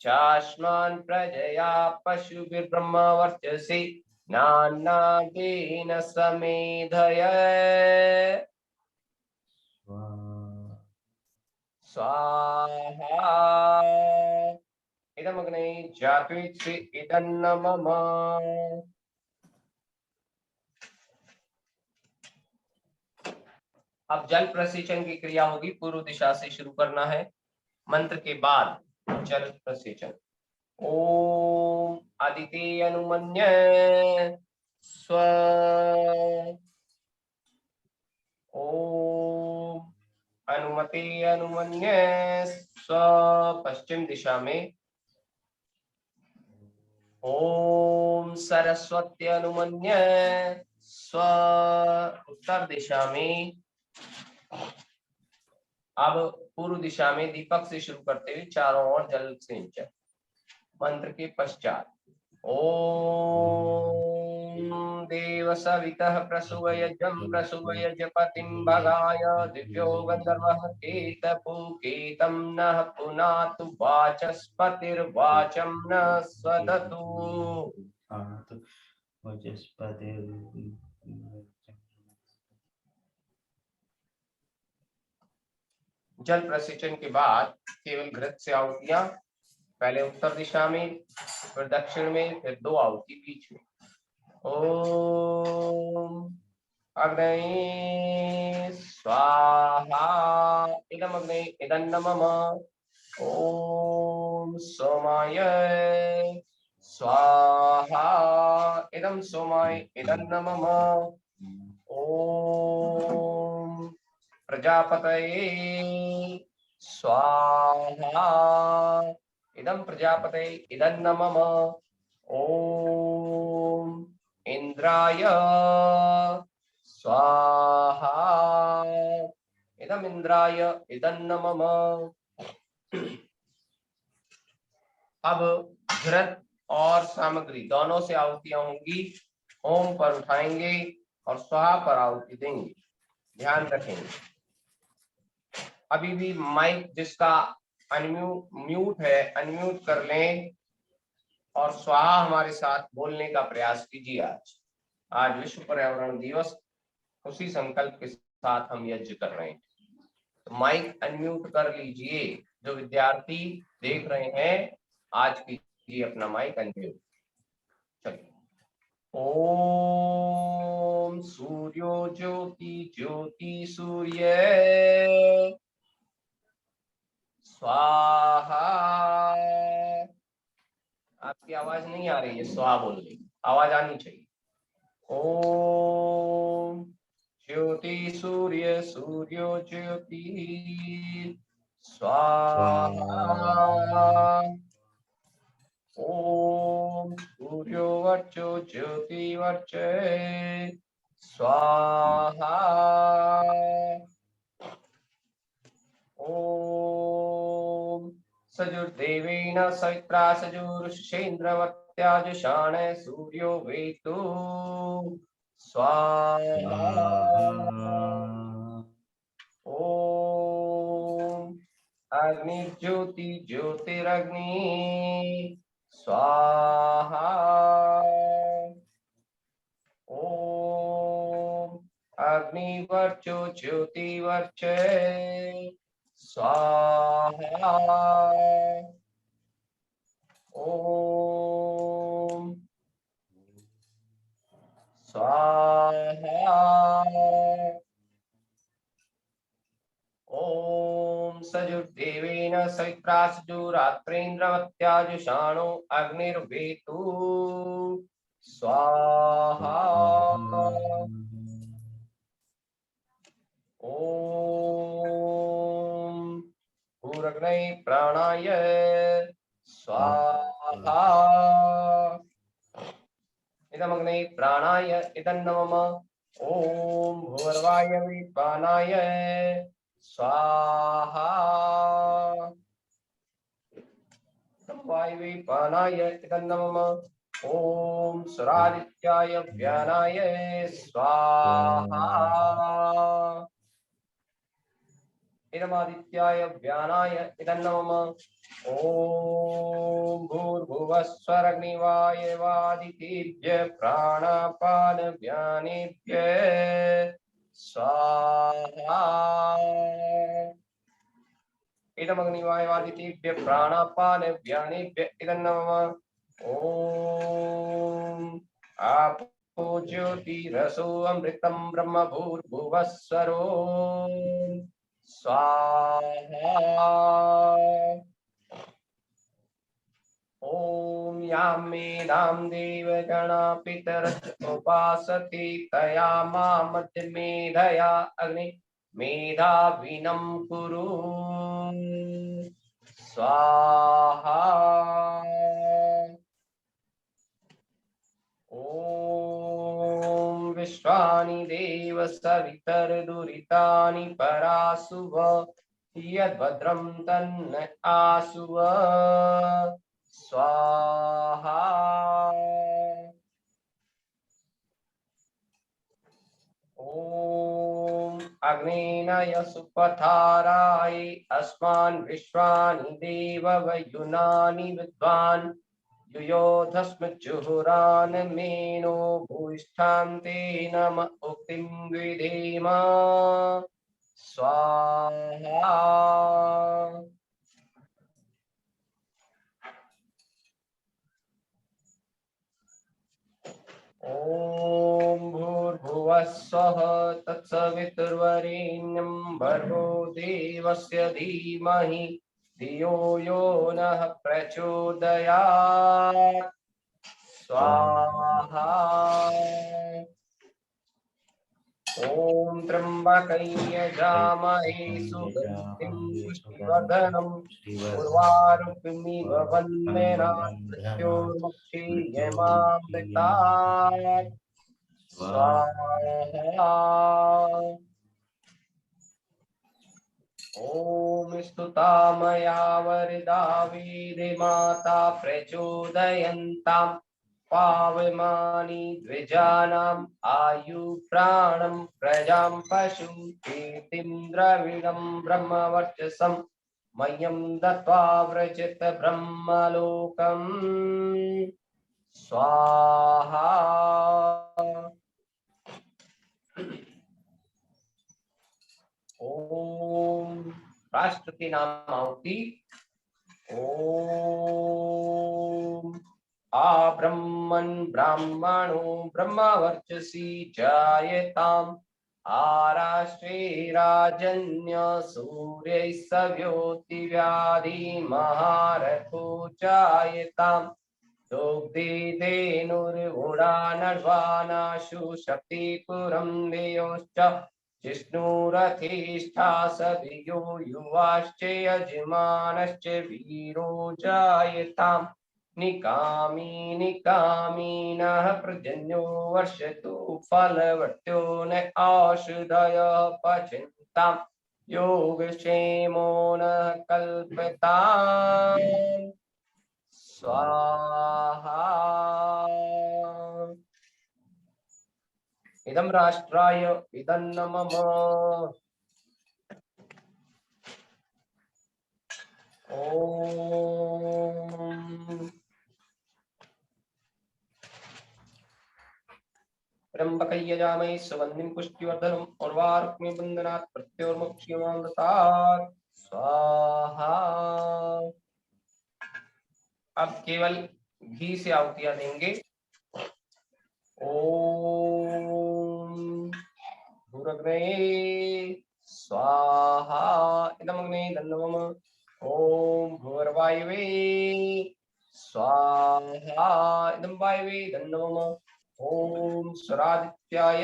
चास्मान् प्रजया पशुभिर्ब्रह्म वर्चसि नानागेन समेधय स्वाहा इदमग्ने जात्वित्सि इदन्न मम। अब जल प्रसेचन की क्रिया होगी, पूर्व दिशा से शुरू करना है। मंत्र के बाद जल प्रसेचन। ओम अदिति अनुमन्य स्व। ओम अनुमति अनुमन्य स्व पश्चिम दिशा में। ओम सरस्वती अनुमन्य स्व उत्तर दिशा में। अब पूर्व दिशा में दीपक से शुरू करते हुए चारों ओर जल सिंचन। मंत्र के पश्चात ओम देव सवितः प्रसूयजं प्रसूयजपतिं भगाय दिव्यो गंधर्वः केतपुकेतं नः पुनातु वाचस्पतिर्वाचं न स्वदतु। जल प्रसेचन के बाद केवल घृत से आहुतियां, पहले उत्तर दिशा में, फिर दक्षिण में, फिर 2 आहुति बीच में। ओम अग्नये स्वाहा इदमग्ने इदन्नमम। ओम सोमाय स्वाहा इदं सोमाय इदन्नमम। ओम प्रजापतये स्वाहा इदं प्रजापतये इदन्नमम। ओम इंद्राय स्वाहा इदं इंद्राय इदन्नमम। अब घृत और सामग्री दोनों से आहुतियां होंगी। ओम पर उठाएंगे और स्वाहा पर आहुति देंगे। ध्यान रखेंगे। अभी भी माइक जिसका म्यूट है अनम्यूट कर लें और स्वाहा हमारे साथ बोलने का प्रयास कीजिए। आज विश्व पर्यावरण दिवस, उसी संकल्प के साथ हम यज्ञ कर रहे हैं। तो माइक अनम्यूट कर लीजिए। जो विद्यार्थी देख रहे हैं आज कीजिए अपना माइक अनम्यूट। चलिए। ओम सूर्यो ज्योति ज्योति सूर्य स्वाहा। आपकी आवाज नहीं आ रही है, स्वाहा बोल रही, आवाज आनी चाहिए। ओम ज्योति सूर्य सूर्यो ज्योति स्वाहा। ओम सूर्यो वर्चो ज्योति वर्चे स्वाहा। ओम सजुर्देवेन सवित्रा सजुरुषेन्द्रवत्याजुषाण सूर्यो वेतु स्वाहा। ओम अग्नि ज्योति ज्योतिरग्नि स्वाहा। ओम अग्निवर्चो ज्योतिवर्चे स्वाहा। ओम स्वाहा। ओम सजुर्देवेन सवित्रा सजुरात्रेन्द्रवत्याजुषाणो अग्निर्वेतु स्वाहा। ओम भूरग्नये प्राणाय स्वाहा इदमग्ने प्राणाय इदन्नमम। ओम भूर्वायवे प्राणाय स्वाहा। वायवे पानाय इदं नमः। ओम सुरादित्याय व्यानाय स्वाहा। इदमादित्याय व्यानाय इदं नमः। ओम भूर्भुवस्वरग्निवायवादितेभ्य प्राणापान व्यानेभ्य स्वाहा। इदमग्निवायवादितेभ्य प्राणापान व्यानेभ्य इदं नमः। ओम आपो ज्योतिरसो अमृतं ब्रह्म भूर्भुवस्वरो स्वाहा। ओम यामेनां देवगणा पितरश्च उपासते तया मामद्य मेधया अग्नि मेधाविनं कुरु स्वाहा। ओम विश्वानि देव सवितर्दुरितानि परासुव यद्भद्रं तन्न आसुव स्वाहा। ओम अग्नेय सुपथाराय अस्मान् विश्वानि देव वयुनानि विद्वान् युयोधस्मज्जुहुरान् मेनो भूष्ठान्ते नम उक्तिं विधेम स्वाहा। ओम भूर्भुवः स्वः तत्सवितुर्वरेण्यं भर्गो देवस्य धीमहि धियो यो नः प्रचोदयात् स्वाहा। ओम त्र्यंबकं यजामहे सुगन्धिं पुष्टिवर्धनम् उर्वारुकमिव वन्देनात् मृत्योर्मुक्षीयमामृतात् स्वाहा। ओम स्तुता मया वरदा वीर्यमाता प्रचोदयन्ताम् पावमानि द्विजानाम् आयु प्राणं प्रजां पशु कीर्तिं द्रविणं ब्रह्मवर्चसं मह्यं दत्त्वा व्रजत ब्रह्मलोकम् स्वाहा। ओम राष्ट्रपति नाम आहुति। ओम आ ब्रह्मन् ब्राह्मणो ब्रह्मवर्चसी जायताम् आराष्ट्रे राजन्य सूर्यैः सव्योतिव्याधि महारथो जायताम् दुग्धे धेनुर्वुडानर्वाणाशु शक्तिपुरं देयोश्च जिष्णुरथेष्ठा सभियो युवाश्च यजमानश्च वीरो जायताम् निकामी निकामीनः पर्जन्यो वर्षतु फलवत्यो न औषधयः पचन्ताम् योगक्षेमो न कल्पताम् स्वाहा। इदं राष्ट्राय इदं न मम। ओम त्र्यंबकं यजामहे सुगन्धिं पुष्टिवर्धनम् उर्वारुकमिव वन्देनात् मृत्योर्मुक्षीयमामृतात् स्वाहा। अब केवल घी से आहुतियां देंगे। ओम भूरग्ने स्वाहा इदमग्ने नमः। ओम भूर्वायवे स्वाहा इदं वायवे नमः। ओम सुरादित्याय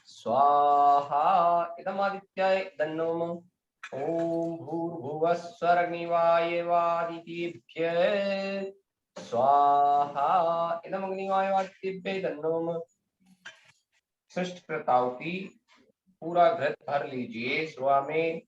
स्वाहा इदमादित्याय नमः। ओम भूर्भुवस्वरग्निवायवादितेभ्य स्वाहा इदमग्निवायवादितेभ्य नमः। सृष्ट कृतावती पूरा घृत भर लीजिए सुबह में।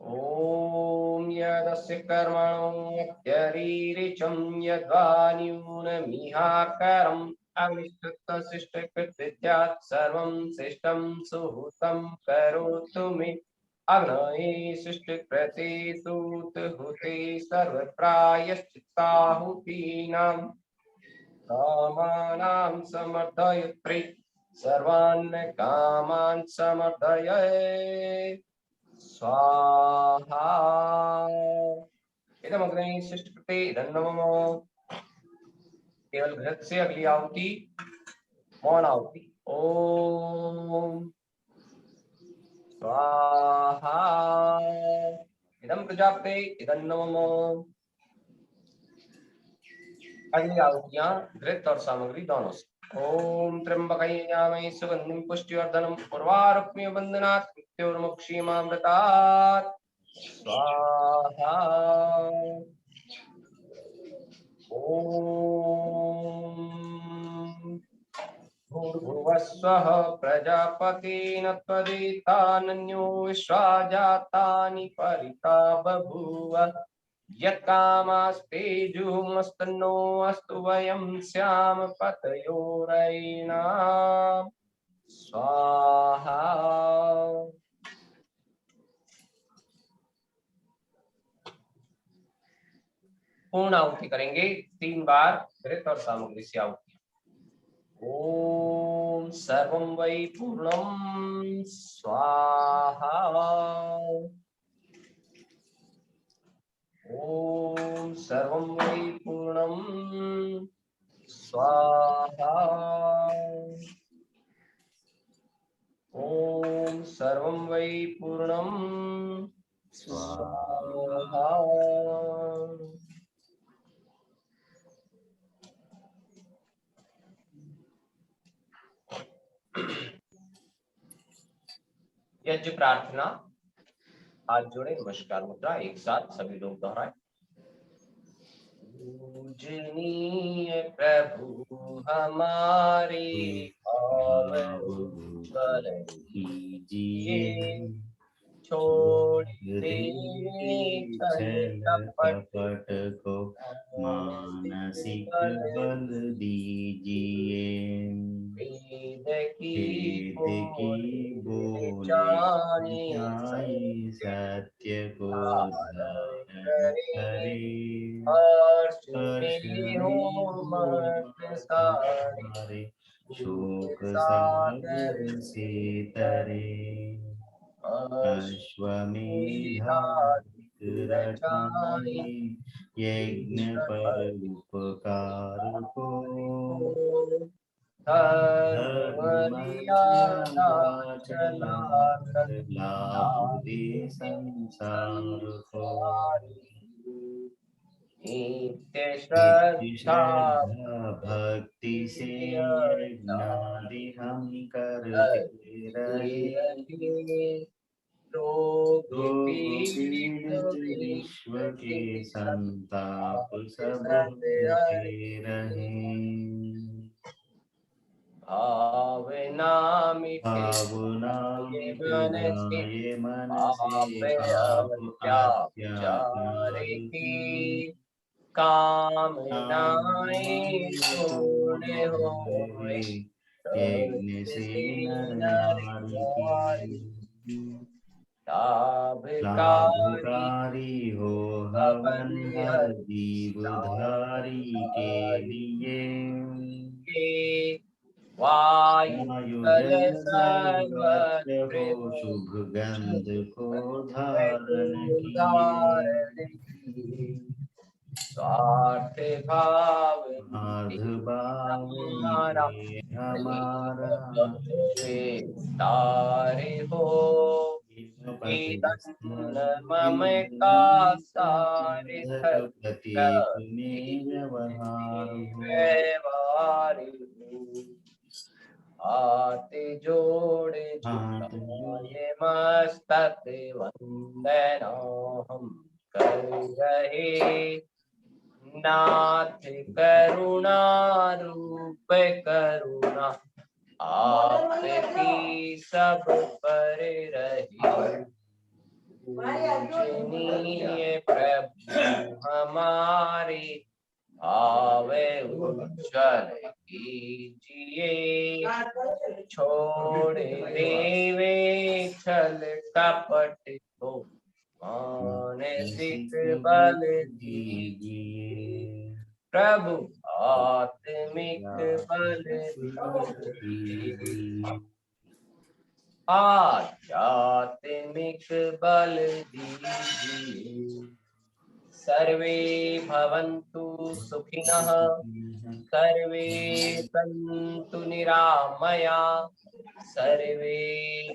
ओम यदस्य कर्मणोऽत्यरीरिचं यद्वान्यूनमिहाकरम् अविष्कृतशिष्टकृत्यात् सर्वं शिष्टं सुहृतं करोतु मे अग्नये शिष्टकृते सूतहुते सर्वप्रायश्चित्ताहुतीनां कामानां समर्थयत्रे सर्वान् कामान् समर्थये स्वाहा। इदमग्ने शिष्टकृते धन्नमो। केवल घृत से अगली आहुति मौन आहुति। ओम स्वाहा। इदम प्रजापते इदं नमो। अगली आहुतियां घृत और सामग्री दोनों से। ओम त्र्यंबकाय यामहे सुगंधिं पुष्टिवर्धनम् उर्वारुक्मिय बंधनात् मृत्योर्मुक्षीमामृतात् स्वाहा। ओम भूर्भुवस्वः प्रजापतेन त्वदितान्यो विश्वा जातानि परिता बभूव यत्कामास्ते जुहुमस्तन्नो अस्तु वयं स्याम पतयोरयिणाम् स्वाहा। पूर्ण आहुति करेंगे 3 बार घृत और सामग्री से आहुति। ओम सर्वं वै पूर्णं स्वाहा। ओम सर्वं वै पूर्णं स्वाहा। ओम सर्वं वै पूर्णं स्वाहा। यज्ञ प्रार्थना हाथ जोड़े नमस्कार मुद्रा एक साथ सभी लोग दोहराए। पूजनीय प्रभु हमारे भाव भूगल कीजिए छोड़ दे छल कपट को मानसिक बल दीजिए वेद की बोले जाने सत्य को धारण करे हर्ष में हो मत सारे शोक सागर से तरे अश्वमेधाधिक रचाए यज्ञ पर उपकार को चला लाभ दे संसार को नित्य श्रद्धा भक्ति से यज्ञादि हम करते रहे रोग पीड़ित विश्व के संताप सब होते रहे भावना मिटे मन से पाप अत्याचार की कामनाएं पूर्ण होए यज्ञ से नर नारी की लाभकारी हो हवन हर जीवधारी के लिए वायु जल सर्वत्र हो शुभ गंध को धारण की स्वार्थ भाव हमारा तारे हो ममता सारे व्यवहार हाथ जोड़े झुकाए मस्तक वंदना हम कर रहे नाथ करुणा रूप करुणा आपकी सब पर रही पूजनीय प्रभु हमारे, भावे उज्जवल कीजिए। छोड़ देवे छल कपट को, मानसिक बल दीजिए। प्रभु आत्मिक बल दीजिए। आध्यात्मिक बल दीजिए। सर्वे भवन्तु सुखिनः, सर्वे सन्तु निरामया, सर्वे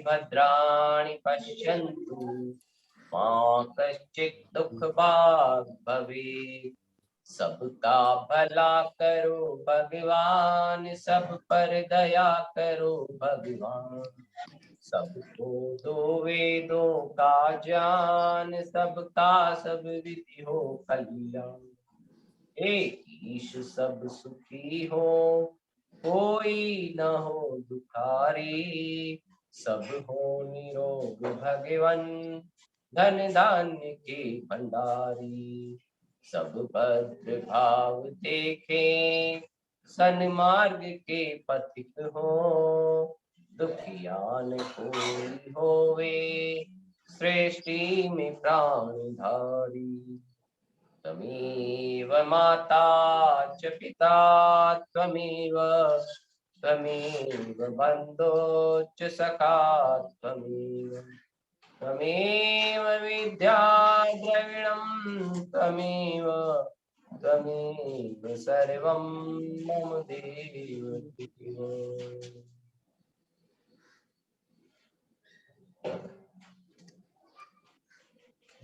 भद्राणि पश्यन्तु, मा कश्चित् दुःख भाग् भवेत्। सबका भला करो भगवान, सब पर दया करो भगवान। सबको दो वेदों का ज्ञान, सबका सब विधि हो कल्याण। एक ईश सब सुखी हो, कोई न हो दुखारी। सब हो निरोग भगवन, धन धान्य के भंडारी। सब भद्र भाव देखे, सन्मार्ग के पथिक हो। दुखियान कोई होवे, सृष्टि में प्राणधारी। त्वमेव माता च पिता त्वमेव, त्वमेव बन्धो च सखा त्वमेव। त्वमेव विद्या द्रविणं त्वमेव, त्वमेव सर्वं मम देव देव।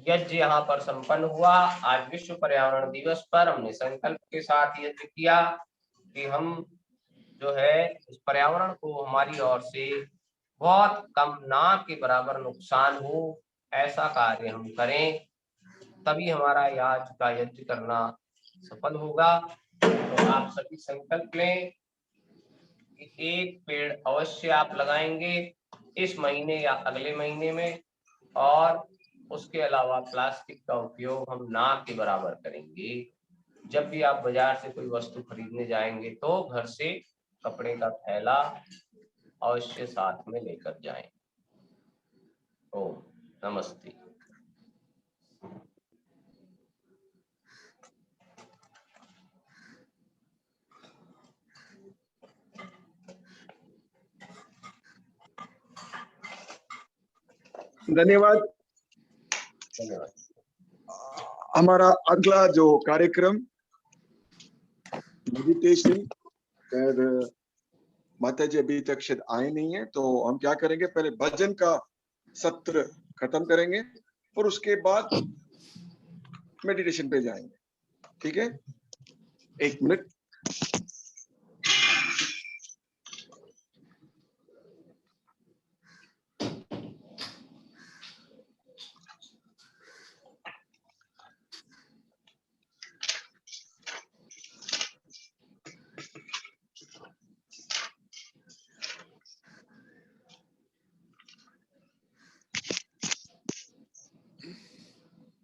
यज्ञ यहाँ पर संपन्न हुआ। आज विश्व पर्यावरण दिवस पर हमने संकल्प के साथ यज्ञ किया कि हम जो है इस पर्यावरण को हमारी ओर से बहुत कम ना के बराबर नुकसान हो, ऐसा कार्य हम करें, तभी हमारा आज का यज्ञ करना सफल होगा। तो आप सभी संकल्प लें कि एक पेड़ अवश्य आप लगाएंगे इस महीने या अगले महीने में, और उसके अलावा प्लास्टिक का उपयोग हम ना के बराबर करेंगे। जब भी आप बाजार से कोई वस्तु खरीदने जाएंगे तो घर से कपड़े का थैला अवश्य साथ में लेकर जाएं। ओम नमस्ते। धन्यवाद। धन्यवाद। हमारा अगला जो कार्यक्रम मेडिटेशन, माता जी अभी तक शायद आए नहीं है, तो हम क्या करेंगे, पहले भजन का सत्र खत्म करेंगे और उसके बाद मेडिटेशन पे जाएंगे। ठीक है, 1 मिनट।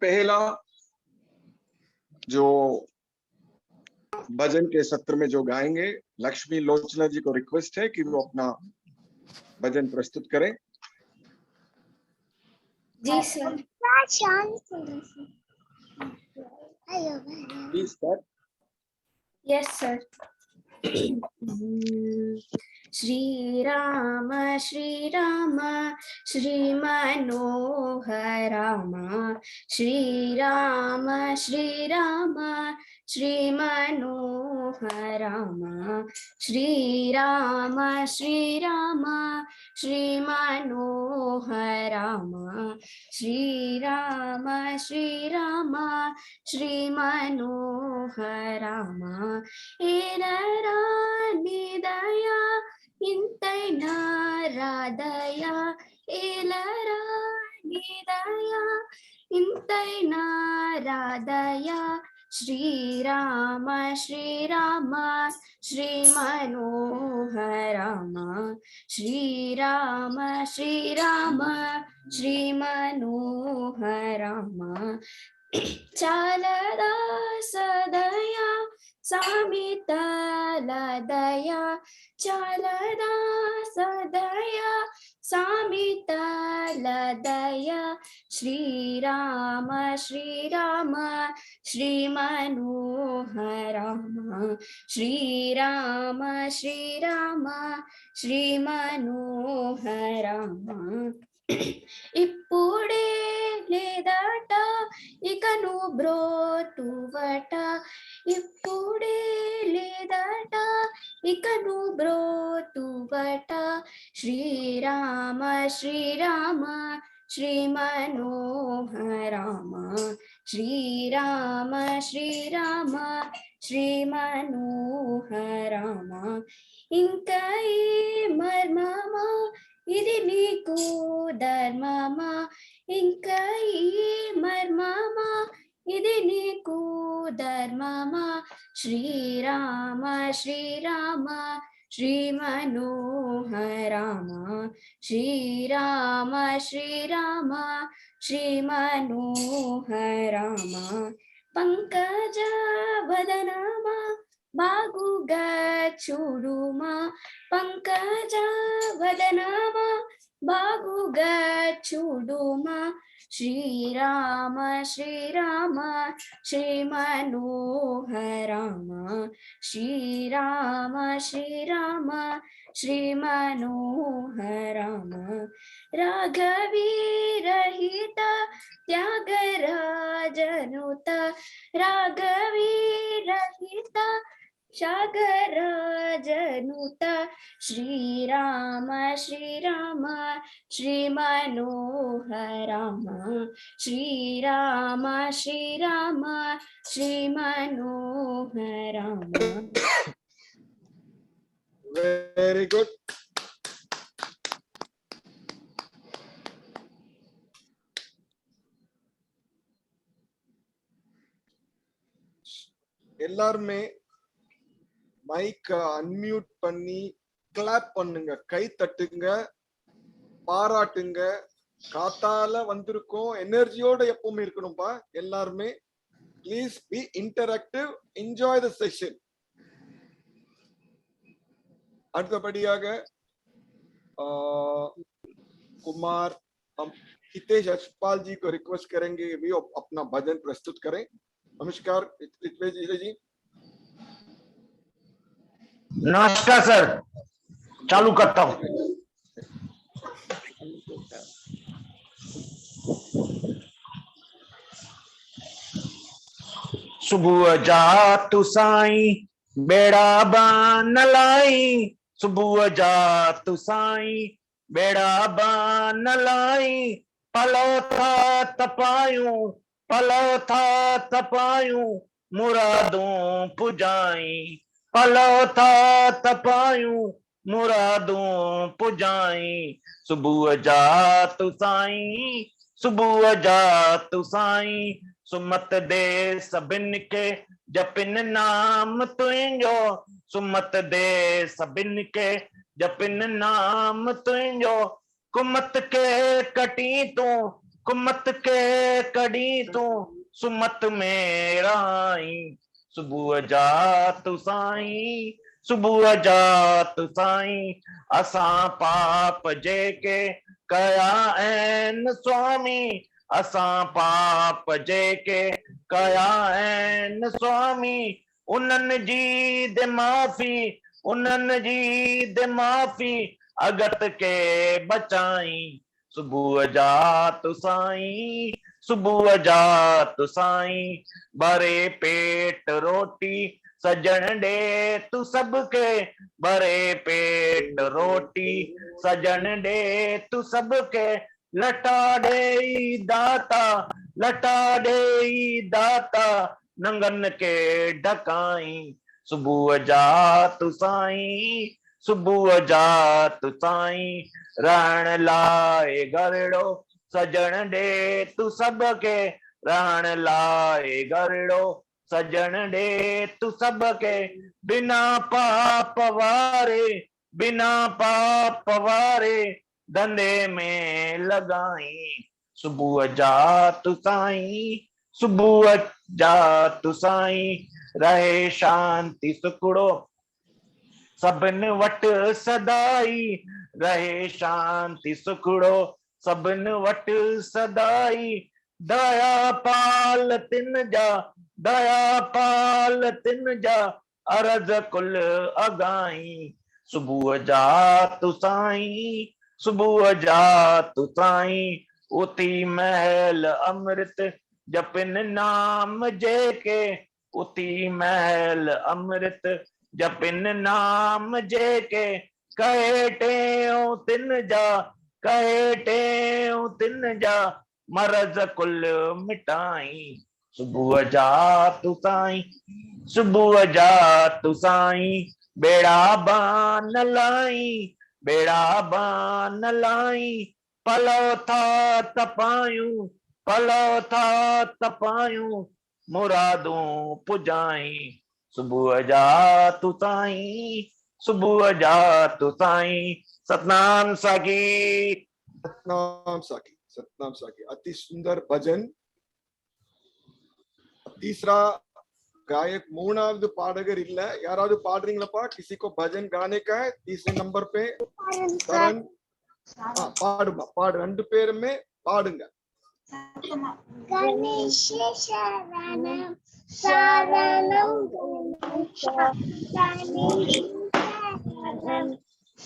पहला जो भजन के सत्र में जो गाएंगे, लक्ष्मी लोचना जी को रिक्वेस्ट है कि वो अपना भजन प्रस्तुत करें। जी sir. Please start. Yes sir. Shri Ram Shri Manohar Ram, Shri Ram Shri Manohar Ram, Shri Ram Shri Manohar Ram, Shri Ram Shri Manohar Ram. दया इंतै नारादया, दया इंतै नारादया। श्री राम श्री मनोहर राम, श्री राम श्री मनोहरामा चालदा सदया सामितलदया चालदा सदया सामितलदया श्रीराम श्रीराम श्रीमनोहरामा श्रीराम श्रीराम श्रीमनोहरामा ఇప్పుడే లేదట ఇకను బ్రోతువట ఇప్పుడే లేదట ఇకను బ్రోతువట శ్రీరామ శ్రీరామ శ్రీ మనోహరామ శ్రీరామ శ్రీరామ శ్రీ మనోహరామ ఇంకా ఈ మర్మమా ఇది నీకు ధర్మమా ఇంకా ఈ మర్మమా ఇది నీకు ధర్మమా శ్రీరామ శ్రీరామ శ్రీ మనోహరామ శ్రీరామ శ్రీరామ శ్రీ మనోహరామ పంకజ వదనమా బాగుగా చూడుమా పంకజ వదనమా బాగుగా చూడుమా శ్రీరామ శ్రీరామ శ్రీ మనోహరామ శ్రీరామ శ్రీరామ శ్రీ మనోహరామ రాఘవీరహిత త్యాగరాజనుత రాఘవీరహిత शागराजनुत श्रीराम श्रीराम श्री मनोहराम श्रीराम श्रीराम श्री मनोहराम। Very good. எல்லாருமே மைக் அன்மியூட் பண்ணி கிளாப் பண்ணுங்க, கை தட்டுங்க, பாராட்டுங்க. காத்தால வந்திருக்கோம், எனர்ஜியோட எப்பவுமே இருக்கணும்பா எல்லாருமே. Please be interactive, enjoy the session. அடுத்தபடியாக कुमार हम हितेश यशपाल जी को रिक्वेस्ट करेंगे भी अपना भजन प्रस्तुत करें। नमस्कार हितेश जी। नमस्कार सर, चालू करता हूँ। सुबह जा तू साईं बेड़ा बान लाई, सुबह जा तू साईं बेड़ा बान लाई, पलो था तपायूं पलो था तपायूं मुरादों पुजाई, पलो था तपायूं मुरादों पुजाई। सुबह जा तू साईं सुबह जा तू साईं, सुमत दे सबिन के जपिन नाम तुंहिंजो, सुमत दे सबिन के जपिन नाम तुंहिंजो, कुमत के कटी तूं कुमत के कड़ी तूं सुमत मेरा आई। सुबह जा तू साईं सुबह जा तू साईं, असां पाप जेके कया आहिनि स्वामी, असां पाप जेके कया आहिनि स्वामी, उन्हनि जी दे माफ़ी उन्हनि जी दे माफ़ी अगत के बचाई। सुबह जा तू साईं सुबह जा तू साईं, भरे पेट रोटी सजण दे तू सबके, भरे पेट रोटी सजण दे तू सबके, लटा दे दाता लटा दे दाता नंगन के ढकाई। सुबह जा तू साईं सुबह जा तू साईं, रहण लाए गरड़ो सजण दे तू सबके, रहण लाए गरड़ो सजण दे तू सबके, बिना पाप वारे धंधे में लगाई सुबह जात साईं सुबह जात साईं रहे शांति सुखड़ो सबन वट सदाई रहे शांति सुखड़ो सबन वट सदाई दया पाल तिन जा अरज कुल अगाई सुबह जात साईं सुबह जात साईं उती महल अमृत जपिन नाम जेके उती महल अमृत जपिन नाम जेके कहे टेऊ तिन जा मरज कुल मिटाई सुबह जात साईं सुबह जात साईं बेड़ा बान लाई पलो था तपायूं मुरादों पुजाई सुबह जात साईं सुबह जात साईं सतनाम साखी सतनाम साखी अति सुंदर भजन तीसरा गायक மூணாவது பாடகர் இல்ல யாராவது பாடுறீங்களாப்பா किसी को भजन गाने का है तीसरे नंबर पे करण பாடுமா பாடு ரெண்டு பேருமே பாடுங்க गणेश शरणम शरणम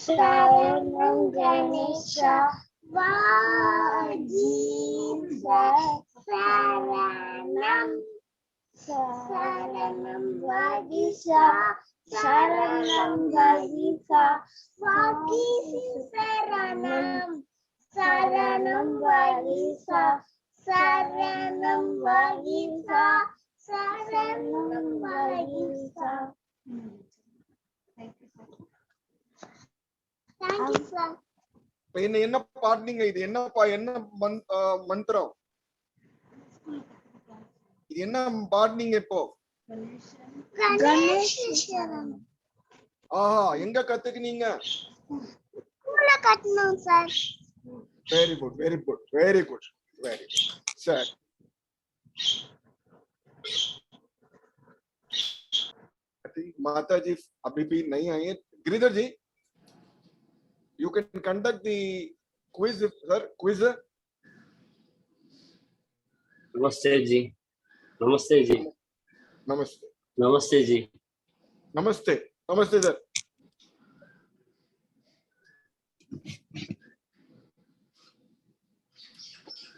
शरणम गणेश शरणम शरणम वागीसा शरणम वागीसा शरणम शरणम वागीसा शरणम वागीसा शरणम वागीसा Thank you, sir. என்ன பாடுனீங்க இது என்னப்பா என்ன மந்திரம் இது என்ன பாடுனீங்க இப்போ गणेश शरणम ஆஹா எங்க கத்துக்கினீங்க ஸ்கூல்ல கத்துனோம் sir very good very good very good very good sir माता जी अभी भी नहीं आई है Giridhar ji you can conduct the quiz sir quiz नमस्ते जी नमस्ते जी नमस्ते नमस्ते जी नमस्ते नमस्ते सर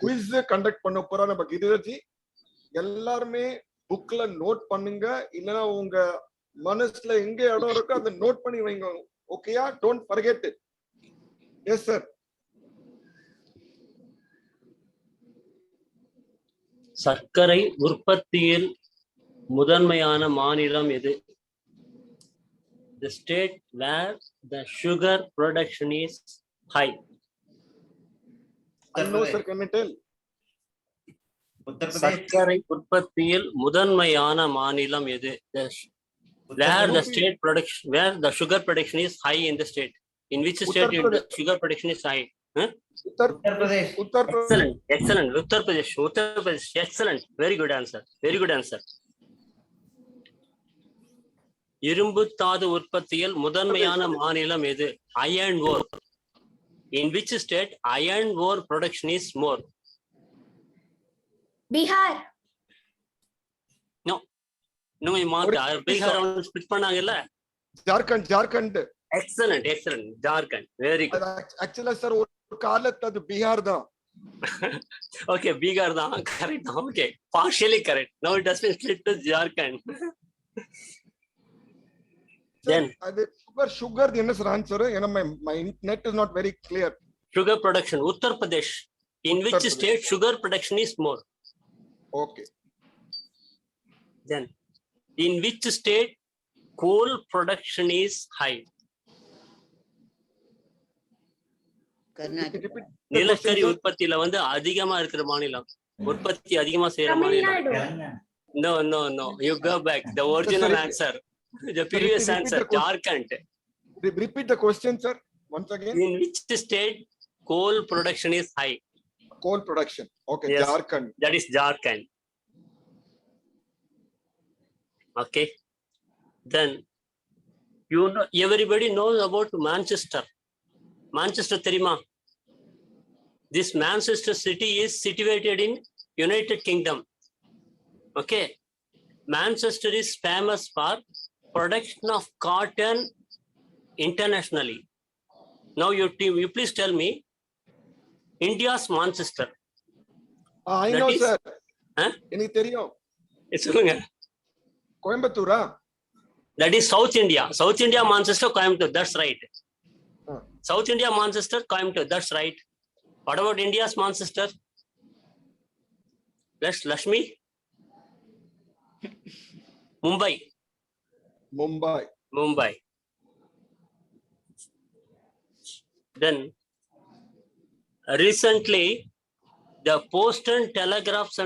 क्विज कंडक्ट பண்ண போறா நம்ம கிரிதர் ஜி எல்லாரும் புக்ல நோட் பண்ணுங்க இல்லனா உங்க மனசுல எங்க இடம் இருக்கோ அத நோட் பண்ணி வைங்க ஓகேயா don't forget it yes sir சர்க்கரை உற்பத்தியில் முதன்மையான மாநிலம் எது the state where the sugar production is high no sir can you tell சர்க்கரை உற்பத்தியில் முதன்மையான மாநிலம் எது where the state production where the sugar production is high in the state in which state the sugar production is high Uttar Pradesh excellent Uttar Pradesh excellent very good answer இரும்பு தாது உற்பத்தியில் முதன்மையான மாநிலம் எது iron ore in which state iron ore production is more Bihar no Bihar split பண்ணாங்கல்ல Jharkhand excellent Jharkhand very good actually sir ஒரு காலத்துல அது பீகார் தான் okay Bihar தான் correct okay partially correct now it has been split to Jharkhand then sugar என்ன sir answer ஏன்னா my net is not very clear sugar production Uttar Pradesh in which state sugar production is more okay then in which state coal production is high நிலக்கரி உற்பத்தியில வந்து அதிகமா இருக்கிற மாநிலம் உற்பத்தி அதிகமா செய்யற மாநிலம் no you go back the original answer the previous answer Jharkhand repeat the question sir once again in which state coal production is high. Coal production. Okay, Yes. Jharkhand. That is Jharkhand. Okay. Then you know, everybody knows about Manchester. Manchester Terima. This Manchester city is situated in United Kingdom. Okay. Manchester is famous for production of cotton internationally. Now you please tell me India's Manchester. I That know, is- sir. Huh? எனக்கு தெரியும். It's கோயம்புத்தூரா? that is South India. South India Manchester Coimbatore. That's right. Huh. South India Manchester Coimbatore. That's right. What about India's Manchester? That's Lakshmi. Mumbai. Mumbai. Mumbai. Then recently, the Post and Telegraphs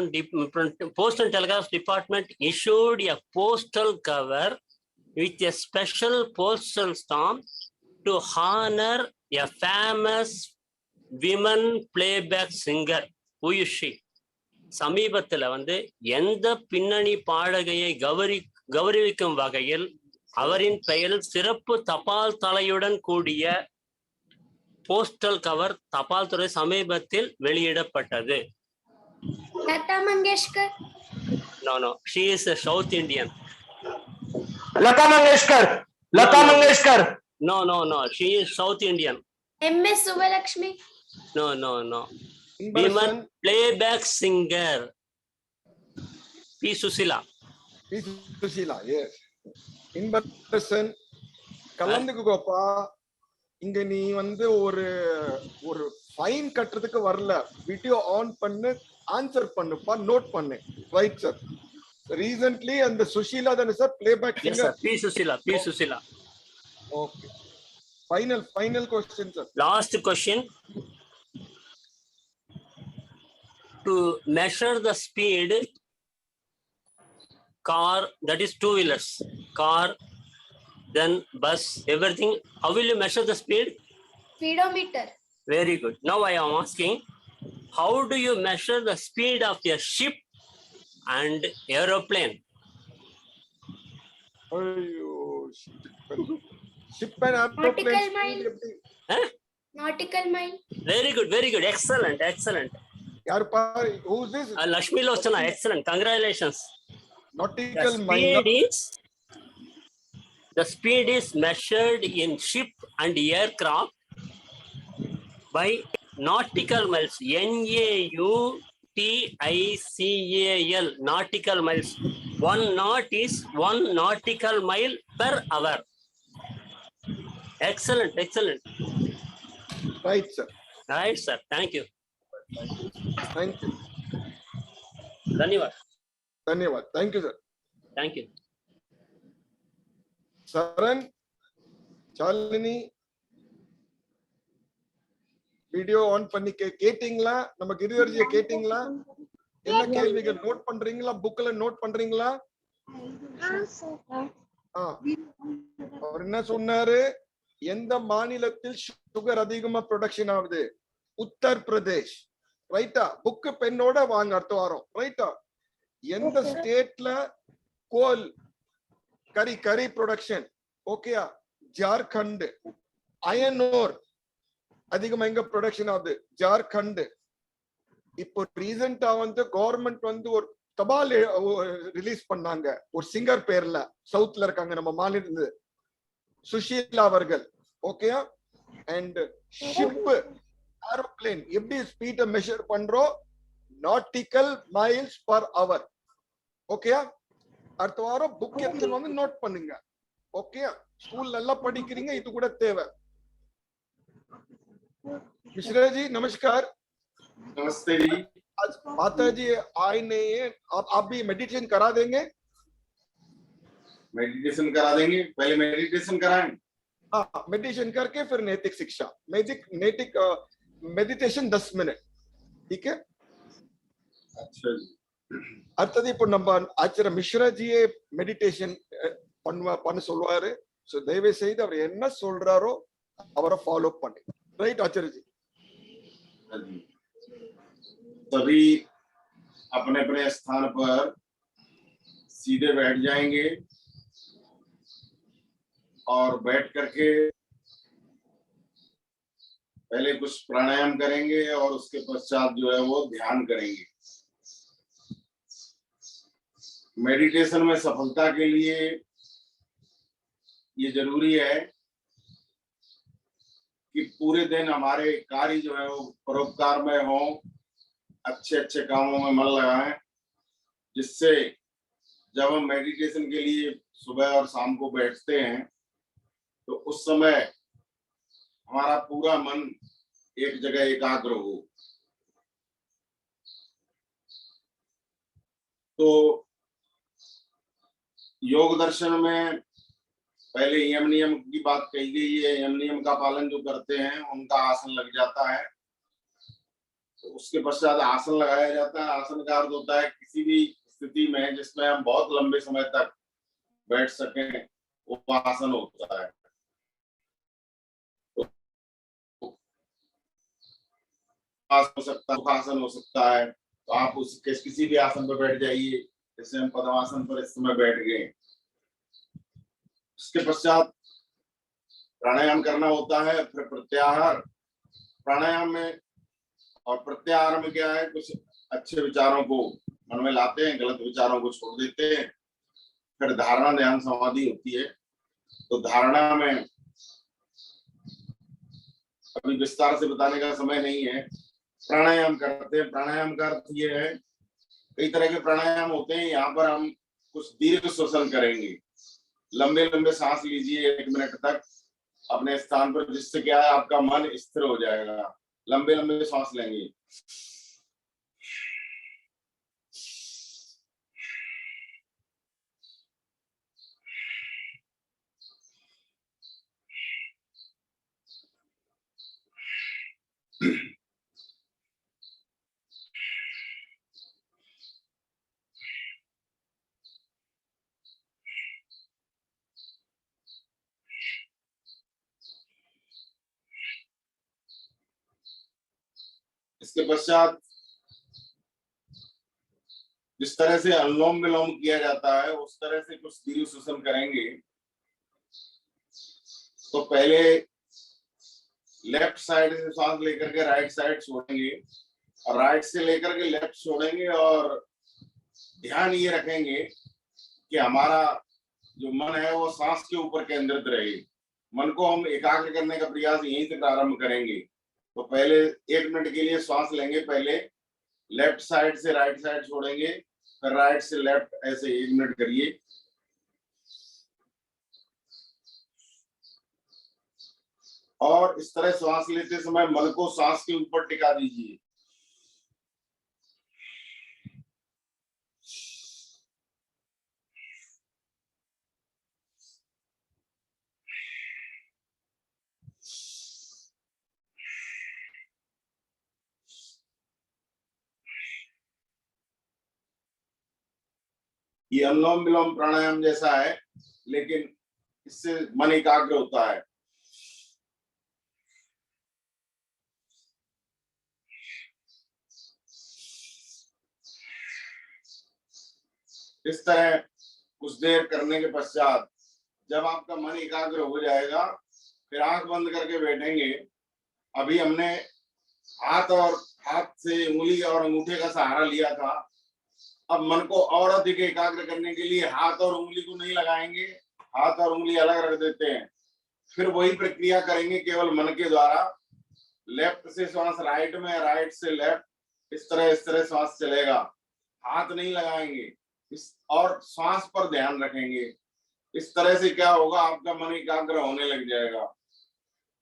Department issued a postal cover with a special postal stamp to honor a famous women playback singer. Who is she? சமீபத்துல வந்து எந்த பின்னணி பாடகையை கௌரவிக்கும் வகையில் அவரின் பெயரில் சிறப்பு தபால் தலையுடன் கூடிய போஸ்டல் கவர் தபால் துறை சமீபத்தில் வெளியிடப்பட்டது. Lata Mangeshkar. No, she is a South Indian. Lata Mangeshkar. Lata Mangeshkar. No, she is South Indian. MS Subalakshmi. No. Women playback singer. P. Susila. P. Susila, yes. Inbarasan கலந்துக்குப்பா. இங்க நீ வந்து ஒரு ஃபைன் கட்டுறதுக்கு வரல. வீடியோ ஆன் பண்ணு, answer பண்ணுப்பா, note பண்ணு. Right sir. Recently அந்த சுஷீலா தானே sir playback Yes, sir. Singer? P. Susila. Okay. Final question sir. Last question. To measure the speed, car, that is two-wheelers, car, then bus, everything. How will you measure the speed? Speedometer. Very good. Now I am asking, how do you measure the speed of a ship and aeroplane? ஐயோ, ship and Nautical aeroplane mile. எப்படி? Huh? Nautical mile. Very good. Excellent. யார் பாரு, who is this? Lakshmi Lochana, excellent. Congratulations. Nautical mile. The speed is measured in ship and aircraft by nautical miles. NAUTICAL. Nautical miles. 1 knot is 1 nautical mile per hour. Excellent. Right, sir. Right, sir. Thank you. Thank you. Dhanyavad. धन्यवाद. Thank you, sir. Thank you. Charan, Shalini, video on பண்ணி கேட்டீங்களா? நம்ம கிரிவர்ஜியை கேட்டீங்களா? என்ன கேள்விகள் note பண்றீங்களா? புக்ல note பண்றீங்களா? அவர் என்ன சொன்னாரு? எந்த மாநிலத்தில் சுகர் அதிகமா ப்ரொடக்ஷன் ஆகுது? உத்தர் பிரதேஷ். ரைட்டா? புக்கு பெண்ணோட வாங்க அடுத்த வாரம். ரைட்டா? எந்த ஸ்டேட்ல கோல் கரி ப்ரொடக்ஷன்? ஓகேயா? ஜார்க்கண்ட். அயன் ஓர் அதிகமா எங்க ப்ரொடக்ஷன் ஆகுது? ஜார்க்கண்ட். இப்போ ரீசெண்டா வந்து கவர்மெண்ட் வந்து ஒரு தபால் ரிலீஸ் பண்ணாங்க ஒரு சிங்கர் பேர்ல. சவுத்ல இருக்காங்க நம்ம மாநில சுஷீலா அவர்கள். ஓகேயா? அண்ட் ஷிப், ஏரோப்ளேன் எப்படி ஸ்பீட மெஷர் பண்றோம்? Nautical miles per hour. ஓகேயா? அடுத்த வாரம் புக் எடுத்து வந்து நோட் பண்ணுங்க. ஓகே? ஸ்கூல்ல எல்லாம் படிக்கிறீங்க, இது கூட தேவை. मिश्रा जी नमस्कार. नमस्ते जी. आज माता जी आए नहीं है, आप भी मेडिटेशन करा देंगे? मेडिटेशन करा देंगे. पहले मेडिटेशन कराएं. हाँ, मेडिटेशन करके फिर नैतिक शिक्षा. नैतिक मेडिटेशन 10 मिनट. ठीक है? अच्छा जी. அடுத்தது இப்போ நம்ம ஆச்சரிய மிஸ்ராஜியே மெடிடேஷன் பண்ண சொல்லுவாரு. சோ தயவு செய்து அவர் என்ன சொல்றாரோ அவரை ஃபாலோ பண்ணி. ரைட் ஆச்சரியஜி? हाँ जी। सभी अपने अपने स्थान पर सीधे बैठ जाएंगे और बैठ करके पहले कुछ प्राणायाम करेंगे और उसके पश्चात जो है वो ध्यान करेंगे। मेडिटेशन में सफलता के लिए ये जरूरी है कि पूरे दिन हमारे कार्य जो है वो परोपकार में हो, अच्छे अच्छे कामों में मन लगाएं, जिससे जब हम मेडिटेशन के लिए सुबह और शाम को बैठते हैं तो उस समय हमारा पूरा मन एक जगह एकाग्र हो। तो योग दर्शन में पहले यम नियम की बात कही गई है। यम नियम का पालन जो करते हैं उनका आसन लग जाता है। तो उसके पश्चात आसन लगाया जाता है। आसन का अर्थ होता है किसी भी स्थिति में जिसमें हम बहुत लंबे समय तक बैठ सकें, वो आसन होता है। आसन हो सकता है, सुखासन हो सकता है। तो आप उस किसी भी आसन पर बैठ जाइए। जैसे हम पद्मासन पर इस समय बैठ गए। उसके पश्चात प्राणायाम करना होता है। फिर प्रत्याहार। प्राणायाम में और प्रत्याहार में क्या है, कुछ अच्छे विचारों को मन में लाते हैं, गलत विचारों को छोड़ देते हैं। फिर धारणा ध्यान समाधि होती है। तो धारणा में अभी विस्तार से बताने का समय नहीं है। प्राणायाम करते हैं। प्राणायाम का अर्थ ये है, कई तरह के प्राणायाम होते हैं। यहाँ पर हम कुछ दीर्घ श्वसन करेंगे। लंबे लंबे सांस लीजिए 1 मिनट तक अपने स्थान पर, जिससे क्या है आपका मन स्थिर हो जाएगा। लंबे लंबे सांस लेंगे। इसके पश्चात जिस तरह से अनुलोम विलोम किया जाता है उस तरह से कुछ दीर्घ श्वसन करेंगे। तो पहले लेफ्ट साइड से सांस लेकर के राइट साइड छोड़ेंगे और राइट से लेकर के लेफ्ट छोड़ेंगे और ध्यान ये रखेंगे कि हमारा जो मन है वो सांस के ऊपर केंद्रित रहे। मन को हम एकाग्र करने का प्रयास यहीं से प्रारंभ करेंगे। तो पहले 1 मिनट के लिए श्वास लेंगे। पहले लेफ्ट साइड से राइट साइड छोड़ेंगे, फिर राइट से लेफ्ट, ऐसे 1 मिनट करिए। और इस तरह श्वास लेते समय मन को सांस के ऊपर टिका दीजिए। ये अनुलोम विलोम प्राणायाम जैसा है, लेकिन इससे मन एकाग्र होता है। इस तरह कुछ देर करने के पश्चात जब आपका मन एकाग्र हो जाएगा, फिर आंख बंद करके बैठेंगे। अभी हमने हाथ से उंगली और अंगूठे का सहारा लिया था। अब मन को और अधिक एकाग्र करने के लिए हाथ और उंगली को नहीं लगाएंगे, हाथ और उंगली अलग रख देते हैं। फिर वही प्रक्रिया करेंगे केवल मन के द्वारा। लेफ्ट से श्वास राइट में, राइट से लेफ्ट, इस तरह श्वास चलेगा। हाथ नहीं लगाएंगे और श्वास पर ध्यान रखेंगे। इस तरह से क्या होगा, आपका मन एकाग्र होने लग जाएगा।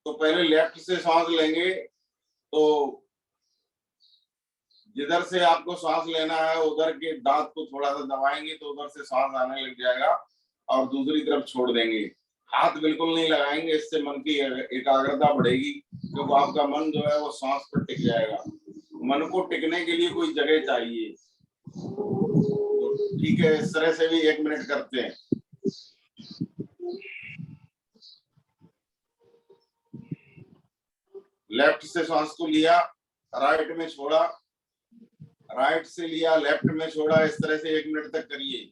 तो पहले लेफ्ट से श्वास लेंगे, तो जिधर से आपको श्वास लेना है उधर के दांत को थोड़ा सा दबाएंगे तो उधर से श्वास आने लग जाएगा और दूसरी तरफ छोड़ देंगे। हाथ बिल्कुल नहीं लगाएंगे, इससे मन की एकाग्रता बढ़ेगी, क्योंकि आपका मन जो है वो श्वास पर टिक जाएगा। मन को टिकने के लिए कोई जगह चाहिए। तो ठीक है, इस तरह से भी 1 मिनट करते हैं। लेफ्ट से श्वास को लिया, राइट में छोड़ा, राइट से लिया, लेफ्ट में छोड़ा, इस तरह से 1 मिनट तक करिए।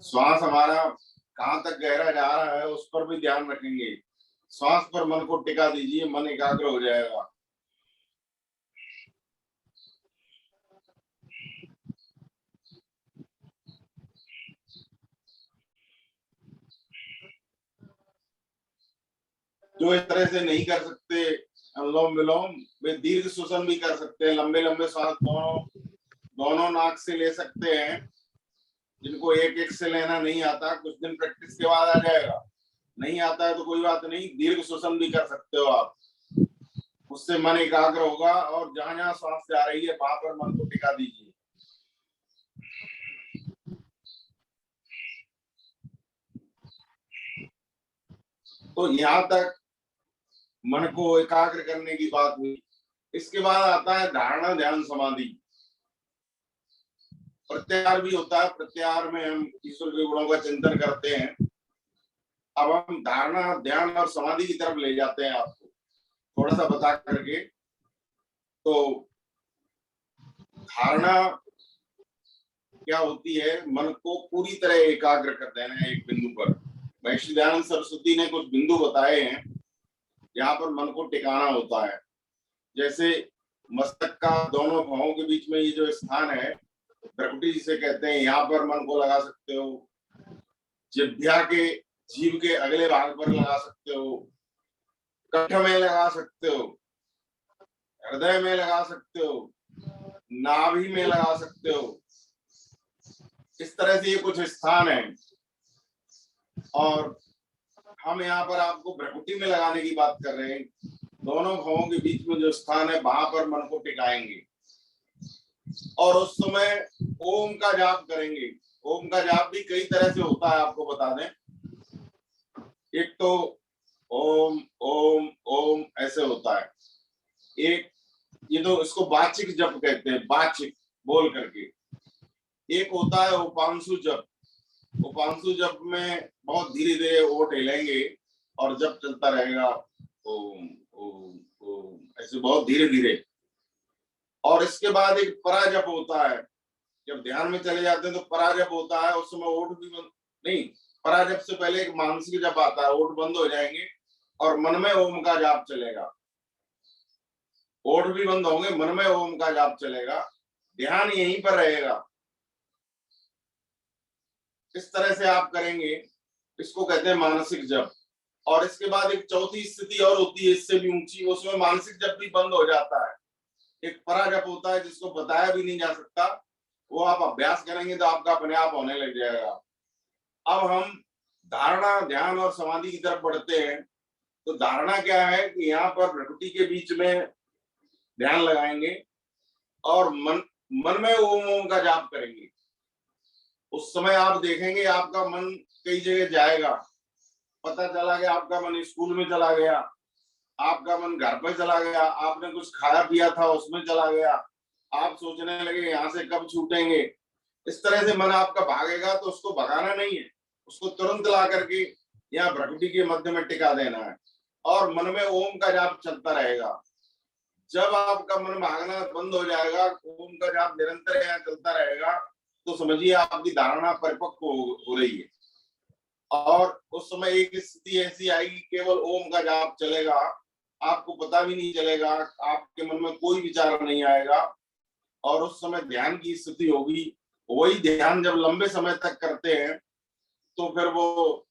श्वास हमारा कहाँ तक गहरा जा रहा है उस पर भी ध्यान रखेंगे। श्वास पर मन को टिका दीजिए, मन एकाग्र हो जाएगा। जो इस तरह से नहीं कर सकते अनुलोम विलोम, वे दीर्घ श्वसन भी कर सकते हैं। लंबे लंबे श्वास दोनों नाक से ले सकते हैं। जिनको एक एक से लेना नहीं आता, कुछ दिन प्रैक्टिस के बाद आ जाएगा। नहीं आता है तो कोई बात नहीं, दीर्घ श्वसन भी कर सकते हो आप। उससे मन एकाग्र होगा और जहां जहां श्वास जा रही है वहां पर मन को टिका दीजिए। तो यहाँ तक मन को एकाग्र करने की बात हुई। इसके बाद आता है धारणा ध्यान समाधि। प्रत्याहार भी होता है। प्रत्याहार में हम ईश्वर के गुणों का चिंतन करते हैं। अब हम धारणा ध्यान और समाधि की तरफ ले जाते हैं आपको थोड़ा सा बता करके। तो धारणा क्या होती है? मन को पूरी तरह एकाग्र कर देना है एक बिंदु पर। महर्षि दयानंद सरस्वती ने कुछ बिंदु बताए हैं यहाँ पर मन को टिकाना होता है। जैसे मस्तक का दोनों भवों के बीच में ये जो स्थान है, भ्रकुटी जिसे कहते हैं, यहाँ पर मन को लगा सकते हो। जिह्वा के जीभ के अगले भाग पर लगा सकते हो, कंठ में लगा सकते हो, हृदय में लगा सकते हो, नाभि में लगा सकते हो। इस तरह से ये कुछ स्थान है। और हम यहाँ पर आपको भ्रकुटी में लगाने की बात कर रहे हैं। दोनों भवों के बीच में जो स्थान है वहां पर मन को टिकाएंगे और उस समय ओम का जाप करेंगे। ओम का जाप भी कई तरह से होता है, आपको बता दें। एक तो ओम ओम ओम ऐसे होता है। एक ये तो इसको वाचिक जप कहते हैं, वाचिक बोल करके। एक होता है उपांशु जप। उपांशु जप में बहुत धीरे धीरे ओठ हिलेंगे और जप चलता रहेगा, ओम ओम ओम, ऐसे बहुत धीरे धीरे। और इसके बाद एक पराजप होता है। जब ध्यान में चले जाते हैं तो पराजप होता है। उस समय ओठ भी बंद नहीं, पराजप से पहले एक मानसिक जप आता है। ओठ बंद हो जाएंगे और मन में ओम का जाप चलेगा। ओठ भी बंद होंगे, मन में ओम का जाप चलेगा, ध्यान यहीं पर रहेगा। इस तरह से आप करेंगे, इसको कहते हैं मानसिक जप। और इसके बाद एक चौथी स्थिति और होती है इससे भी ऊंची, उसमें मानसिक जप भी बंद हो जाता है। एक पराजप होता है जिसको बताया भी नहीं जा सकता। वो आप अभ्यास करेंगे तो आपका अपने आप होने लग जाएगा। अब हम धारणा ध्यान और समाधि की तरफ बढ़ते हैं। तो धारणा क्या है कि यहाँ पर भ्रकुटी के बीच में ध्यान लगाएंगे और मन में ओम ओम का जाप करेंगे। उस समय आप देखेंगे आपका मन कई जगह जाएगा। पता चला कि आपका मन स्कूल में चला गया, आपका मन घर पर चला गया, आपने कुछ खाया पिया था उसमें चला गया, आप सोचने लगे यहाँ से कब छूटेंगे। इस तरह से मन आपका भागेगा। तो उसको भगाना नहीं है, उसको तुरंत ला करके यहाँ भ्रकुटी के मध्य में टिका देना है और मन में ओम का जाप चलता रहेगा। जब आपका मन भागना बंद हो जाएगा, ओम का जाप निरंतर यहाँ चलता रहेगा, तो समझिए आपकी धारणा परिपक्व हो रही है। और उस समय एक स्थिति ऐसी आएगी, केवल ओम का जाप चलेगा, आपको पता भी नहीं चलेगा, आपके मन में कोई विचार नहीं आएगा और उस समय ध्यान की स्थिति होगी। वही ध्यान जब लंबे समय तक करते हैं तो फिर वो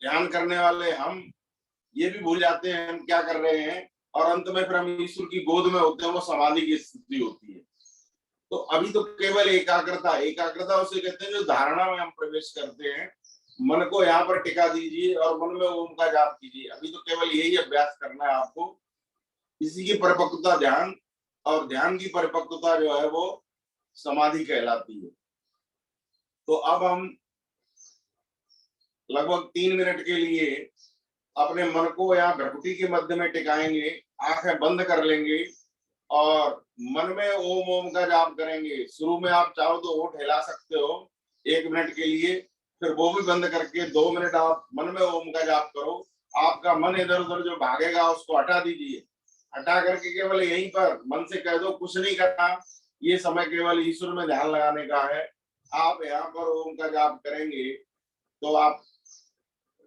ध्यान करने वाले हम ये भी भूल जाते हैं हम क्या कर रहे हैं और अंत में फिर हम ईश्वर की गोद में होते हैं। वो समाधि की स्थिति होती है। तो अभी तो केवल एकाग्रता, एकाग्रता उसे कहते हैं जो धारणा में हम प्रवेश करते हैं। मन को यहाँ पर टिका दीजिए और मन में ओम का जाप कीजिए। अभी तो केवल यही अभ्यास करना है आपको। इसी की परिपक्वता ध्यान, और ध्यान की परिपक्वता जो है वो समाधि कहलाती है। तो अब हम लगभग 3 मिनट के लिए अपने मन को यहाँ भ्रकुटी के मध्य में टिकाएंगे, आंखें बंद कर लेंगे और मन में ओम ओम का जाप करेंगे। शुरू में आप चाहो तो ओठ हिला सकते हो, 1 मिनट के लिए, फिर वो भी बंद करके 2 मिनट आप मन में ओम का जाप करो। आपका मन इधर उधर जो भागेगा उसको हटा दीजिए, हटा करके केवल यहीं पर मन से कह दो कुछ नहीं करना, ये समय केवल ईश्वर में ध्यान लगाने का है। आप यहाँ पर ओम का जाप करेंगे तो आप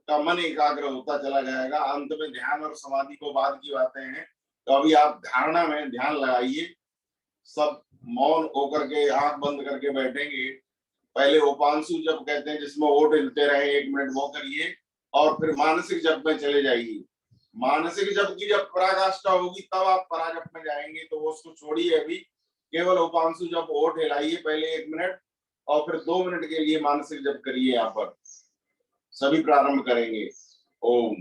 का मन एकाग्र होता चला जाएगा। अंत में ध्यान और समाधि को बाद की बातें हैं, तो अभी आप धारणा में ध्यान लगाइए। सब मौन होकर के आंख बंद करके बैठेंगे। पहले उपांशु जप कहते हैं जिसमें ओठ हिलते रहे 1 मिनट वो करिए, और फिर मानसिक जप में चले जाइए। मानसिक जप की जब पराकाष्ठा होगी तब आप पराजप में जाएंगे, तो वो उसको छोड़िए। अभी केवल उपांशु जप ओठ हिलाइए पहले 1 मिनट, और फिर 2 मिनट के लिए मानसिक जप करिए। यहाँ पर सभी प्रारंभ करेंगे। ओम।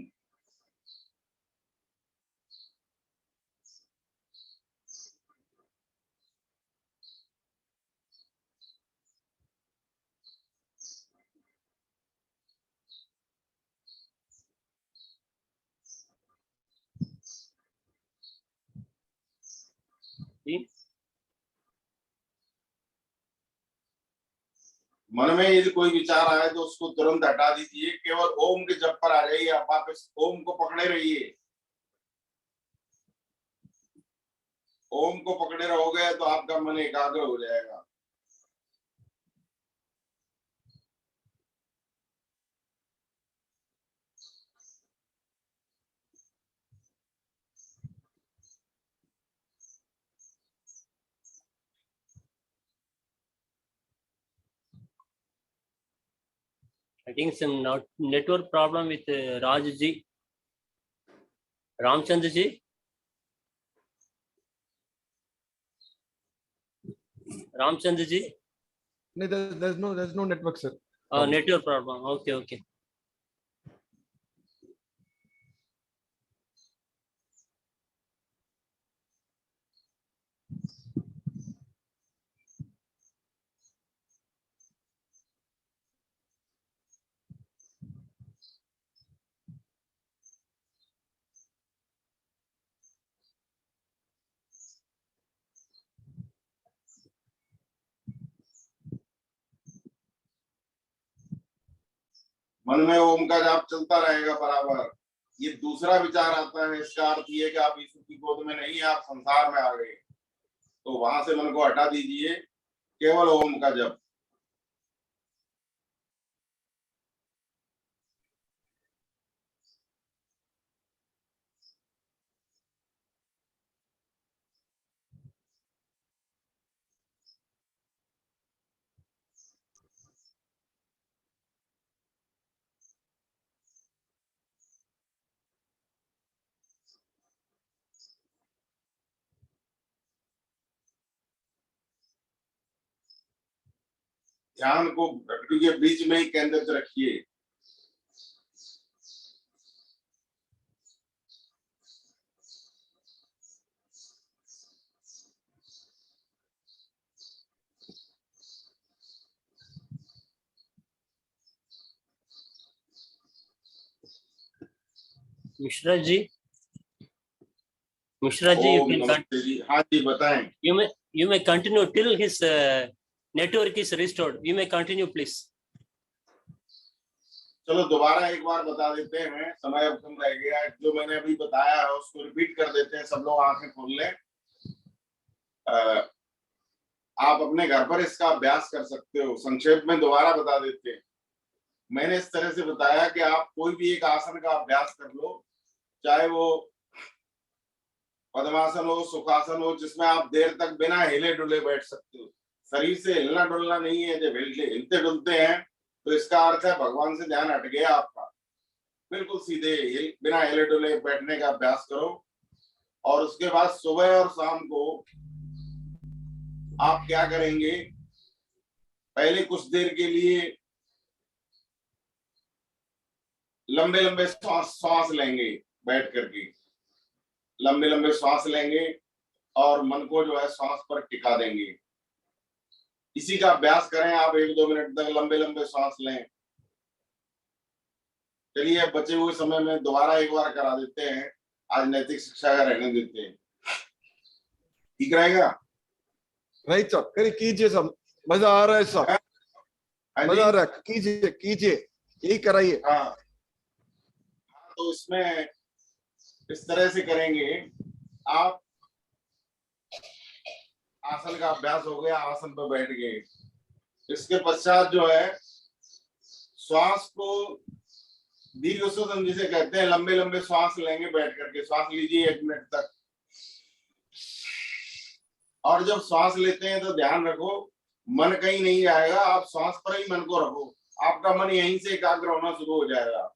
मन में यदि कोई विचार आए तो उसको तुरंत हटा दीजिए, केवल ओम के जप पर आ जाइए। आप वापस ओम को पकड़े रहिए। ओम को पकड़े रहोगे तो आपका मन एकाग्र हो जाएगा। I think some network problem with Raj ji, Ramchandra ji. Ramchandra ji. No, there's no network, sir. Network problem. Okay. मन में ओम का जाप चलता रहेगा बराबर। ये दूसरा विचार आता है, इसका अर्थ ये कि आप ईश्वर की गोद में नहीं, आप संसार में आ गए, तो वहां से मन को हटा दीजिए। केवल ओम का जप। ध्यान को घटड़ी के बीच में ही केंद्रित रखिए। Mishra ji, you Om can नमस्ते जी। हाँ जी बताएं। you may continue till his network is restored. You may continue, please. चलो दोबारा एक बार बता देते हैं, समय अब कम रह गया। जो मैंने अभी बताया है उसको रिपीट कर देते हैं। सब लोग आंखें खोल लें। आप अपने घर पर इसका अभ्यास कर सकते हो। संक्षेप में दोबारा बता देते हैं। मैंने इस तरह से बताया कि आप कोई भी एक आसन का अभ्यास कर लो, चाहे वो पद्मासन हो, सुखासन हो, जिसमें आप देर तक बिना हिले डुले बैठ सकते हो। शरीर से हिलना डुलना नहीं है। जब हिलते डुलते हैं तो इसका अर्थ है भगवान से ध्यान हट गया आपका। बिल्कुल सीधे बिना हिले डुले बैठने का अभ्यास करो। और उसके बाद सुबह और शाम को आप क्या करेंगे, पहले कुछ देर के लिए लंबे लंबे श्वास लेंगे। बैठ करके लंबे लंबे श्वास लेंगे और मन को जो है श्वास पर टिका देंगे। इसी का अभ्यास करें आप। 1-2 मिनट तक लंबे लंबे श्वास लें। चलिए अब बचे हुए समय में दोबारा एक बार करा देते हैं। आज नैतिक शिक्षा का रहने देते हैं, ठीक रहेगा? राइट सर, करिए, कीजिए सब। मजा आ रहा है सब। हाँ जी। बना रख, कीजिए कीजिए, यही कराइए। हाँ, तो इसमें इस तरह से करेंगे आप। आसन का अभ्यास हो गया, आसन पर बैठ गए। इसके पश्चात जो है श्वास को दीर्घ श्वसन जिसे कहते हैं, लंबे लंबे श्वास लेंगे बैठ करके। श्वास लीजिए 1 मिनट तक। और जब श्वास लेते हैं तो ध्यान रखो मन कहीं नहीं जाएगा, आप श्वास पर ही मन को रखो। आपका मन यहीं से एकाग्र होना शुरू हो जाएगा।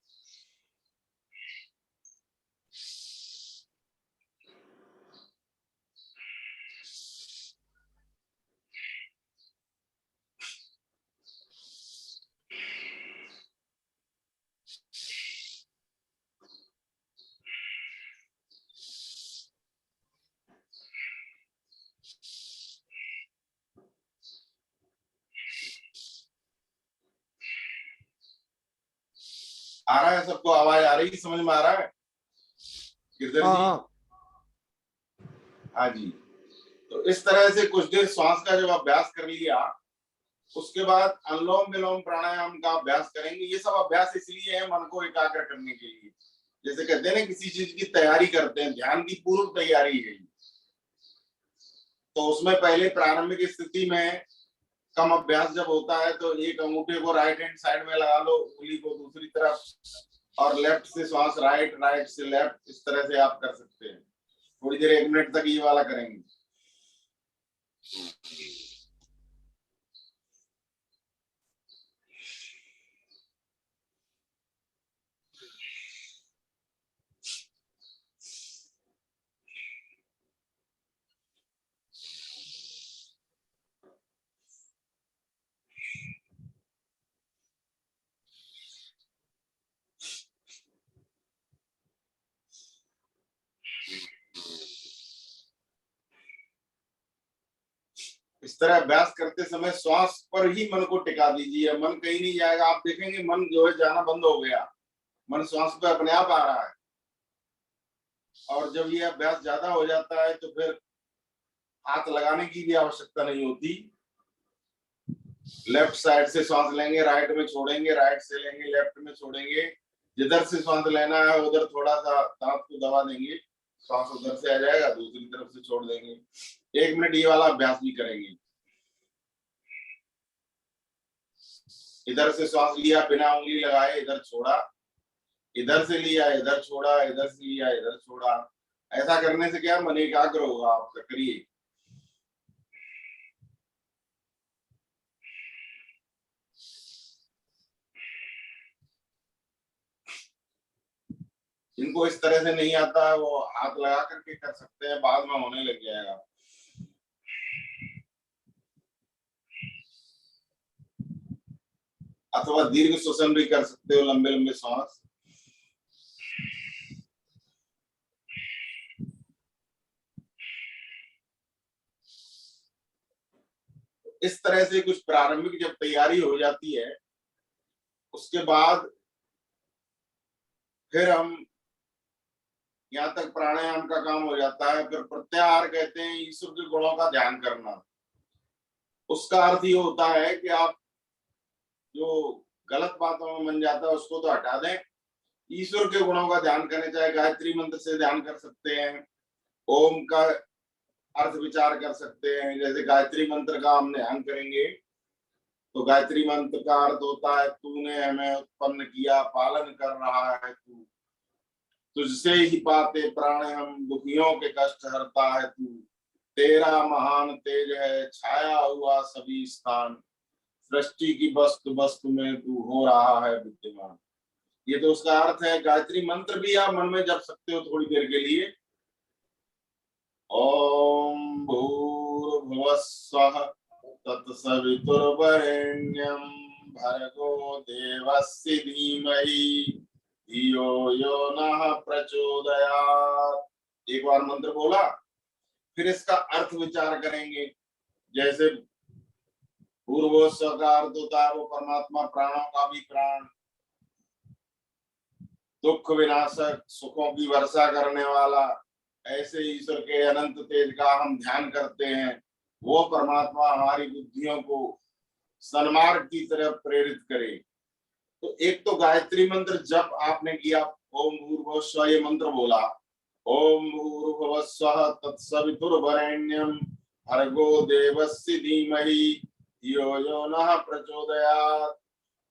आ रहा है सबको? आवाज आ रही, समझ में आ रहा है गिरधर हाँ जी? हाँ, हाँ जी। तो इस तरह से कुछ देर श्वास का जब अभ्यास कर लिया, उसके बाद अनुलोम विलोम प्राणायाम का अभ्यास करेंगे। ये सब अभ्यास इसलिए है मन को एकाग्र करने के लिए। जैसे कहते हैं ना किसी चीज की तैयारी करते हैं, ध्यान की पूर्व तैयारी है। तो उसमें पहले प्रारंभिक स्थिति में कम अभ्यास जब होता है तो एक अंगूठे को राइट हैंड साइड में लगा लो, उंगली को दूसरी तरफ, और लेफ्ट से श्वास राइट, राइट से लेफ्ट, इस तरह से आप कर सकते हैं। थोड़ी देर 1 मिनट तक ये वाला करेंगे। इस तरह अभ्यास करते समय श्वास पर ही मन को टिका दीजिए, मन कहीं नहीं जाएगा। आप देखेंगे मन जो है जाना बंद हो गया, मन श्वास पे अपने आप आ रहा है। और जब ये अभ्यास ज्यादा हो जाता है तो फिर हाथ लगाने की भी आवश्यकता नहीं होती। लेफ्ट साइड से श्वास लेंगे, राइट में छोड़ेंगे, राइट से लेंगे, लेफ्ट में छोड़ेंगे। जिधर से श्वास लेना है उधर थोड़ा सा दांत को दबा देंगे, श्वास उधर से आ जाएगा, दूसरी तरफ से छोड़ देंगे। 1 मिनट ये वाला अभ्यास भी करेंगे। इधर से श्वास लिया बिना उंगली लगाए, इधर छोड़ा, इधर से लिया, इधर छोड़ा, इधर से लिया, इधर छोड़ा। ऐसा करने से क्या मन एकाग्र होगा आपका। करिए। जिनको इस तरह से नहीं आता है वो हाथ लगा करके कर सकते हैं, बाद में होने लग जाएगा। अथवा दीर्घ श्वसन भी कर सकते हो, लंबे लंबे श्वास। इस तरह से कुछ प्रारंभिक जब तैयारी हो जाती है, उसके बाद फिर हम यहाँ तक प्राणायाम का काम हो जाता है। फिर प्रत्याहार कहते हैं ईश्वर के गुणों का ध्यान करना। उसका अर्थ ये होता है कि आप जो गलत बातों में मन जाता है उसको तो हटा दें, ईश्वर के गुणों का ध्यान करें। चाहे गायत्री मंत्र से ध्यान कर सकते हैं, ओम का अर्थ विचार कर सकते हैं। जैसे गायत्री मंत्र का हम ध्यान करेंगे तो गायत्री मंत्र का अर्थ होता है तूने हमें उत्पन्न किया, पालन कर रहा है तू, तुझसे ही पाते प्राण हम, दुखियों के कष्ट हरता है तू, तेरा महान तेज है छाया हुआ सभी स्थान, सृष्टि की वस्तु वस्तु में तू हो रहा है विद्यमान। ये तो उसका अर्थ है। गायत्री मंत्र भी आप मन में जप सकते हो थोड़ी देर के लिए। ओम भूर्भुवस्सुवः तत्सवितुर्वरेण्यं भर्गो देवस्य धीमहि धियो यो नः प्रचोदयात्। एक बार मंत्र बोला, फिर इसका अर्थ विचार करेंगे। जैसे भूर्भुवस्सुवः का अर्थ होता है वो परमात्मा, प्राणों का भी प्राण, दुख विनाशक, सुखों की वर्षा करने वाला। ऐसे ईश्वर के अनंत तेज का हम ध्यान करते हैं। वो परमात्मा हमारी बुद्धियों को सन्मार्ग की तरफ प्रेरित करे। तो एक तो गायत्री मंत्र जब आपने किया, ओम भूर्भुवः स्वः, ये मंत्र बोला, ओम भूर्भुवः स्वः तत्सवितुर्वरेण्यं भर्गो देवस्य धीमहि धियो यो नः प्रचोदयात्।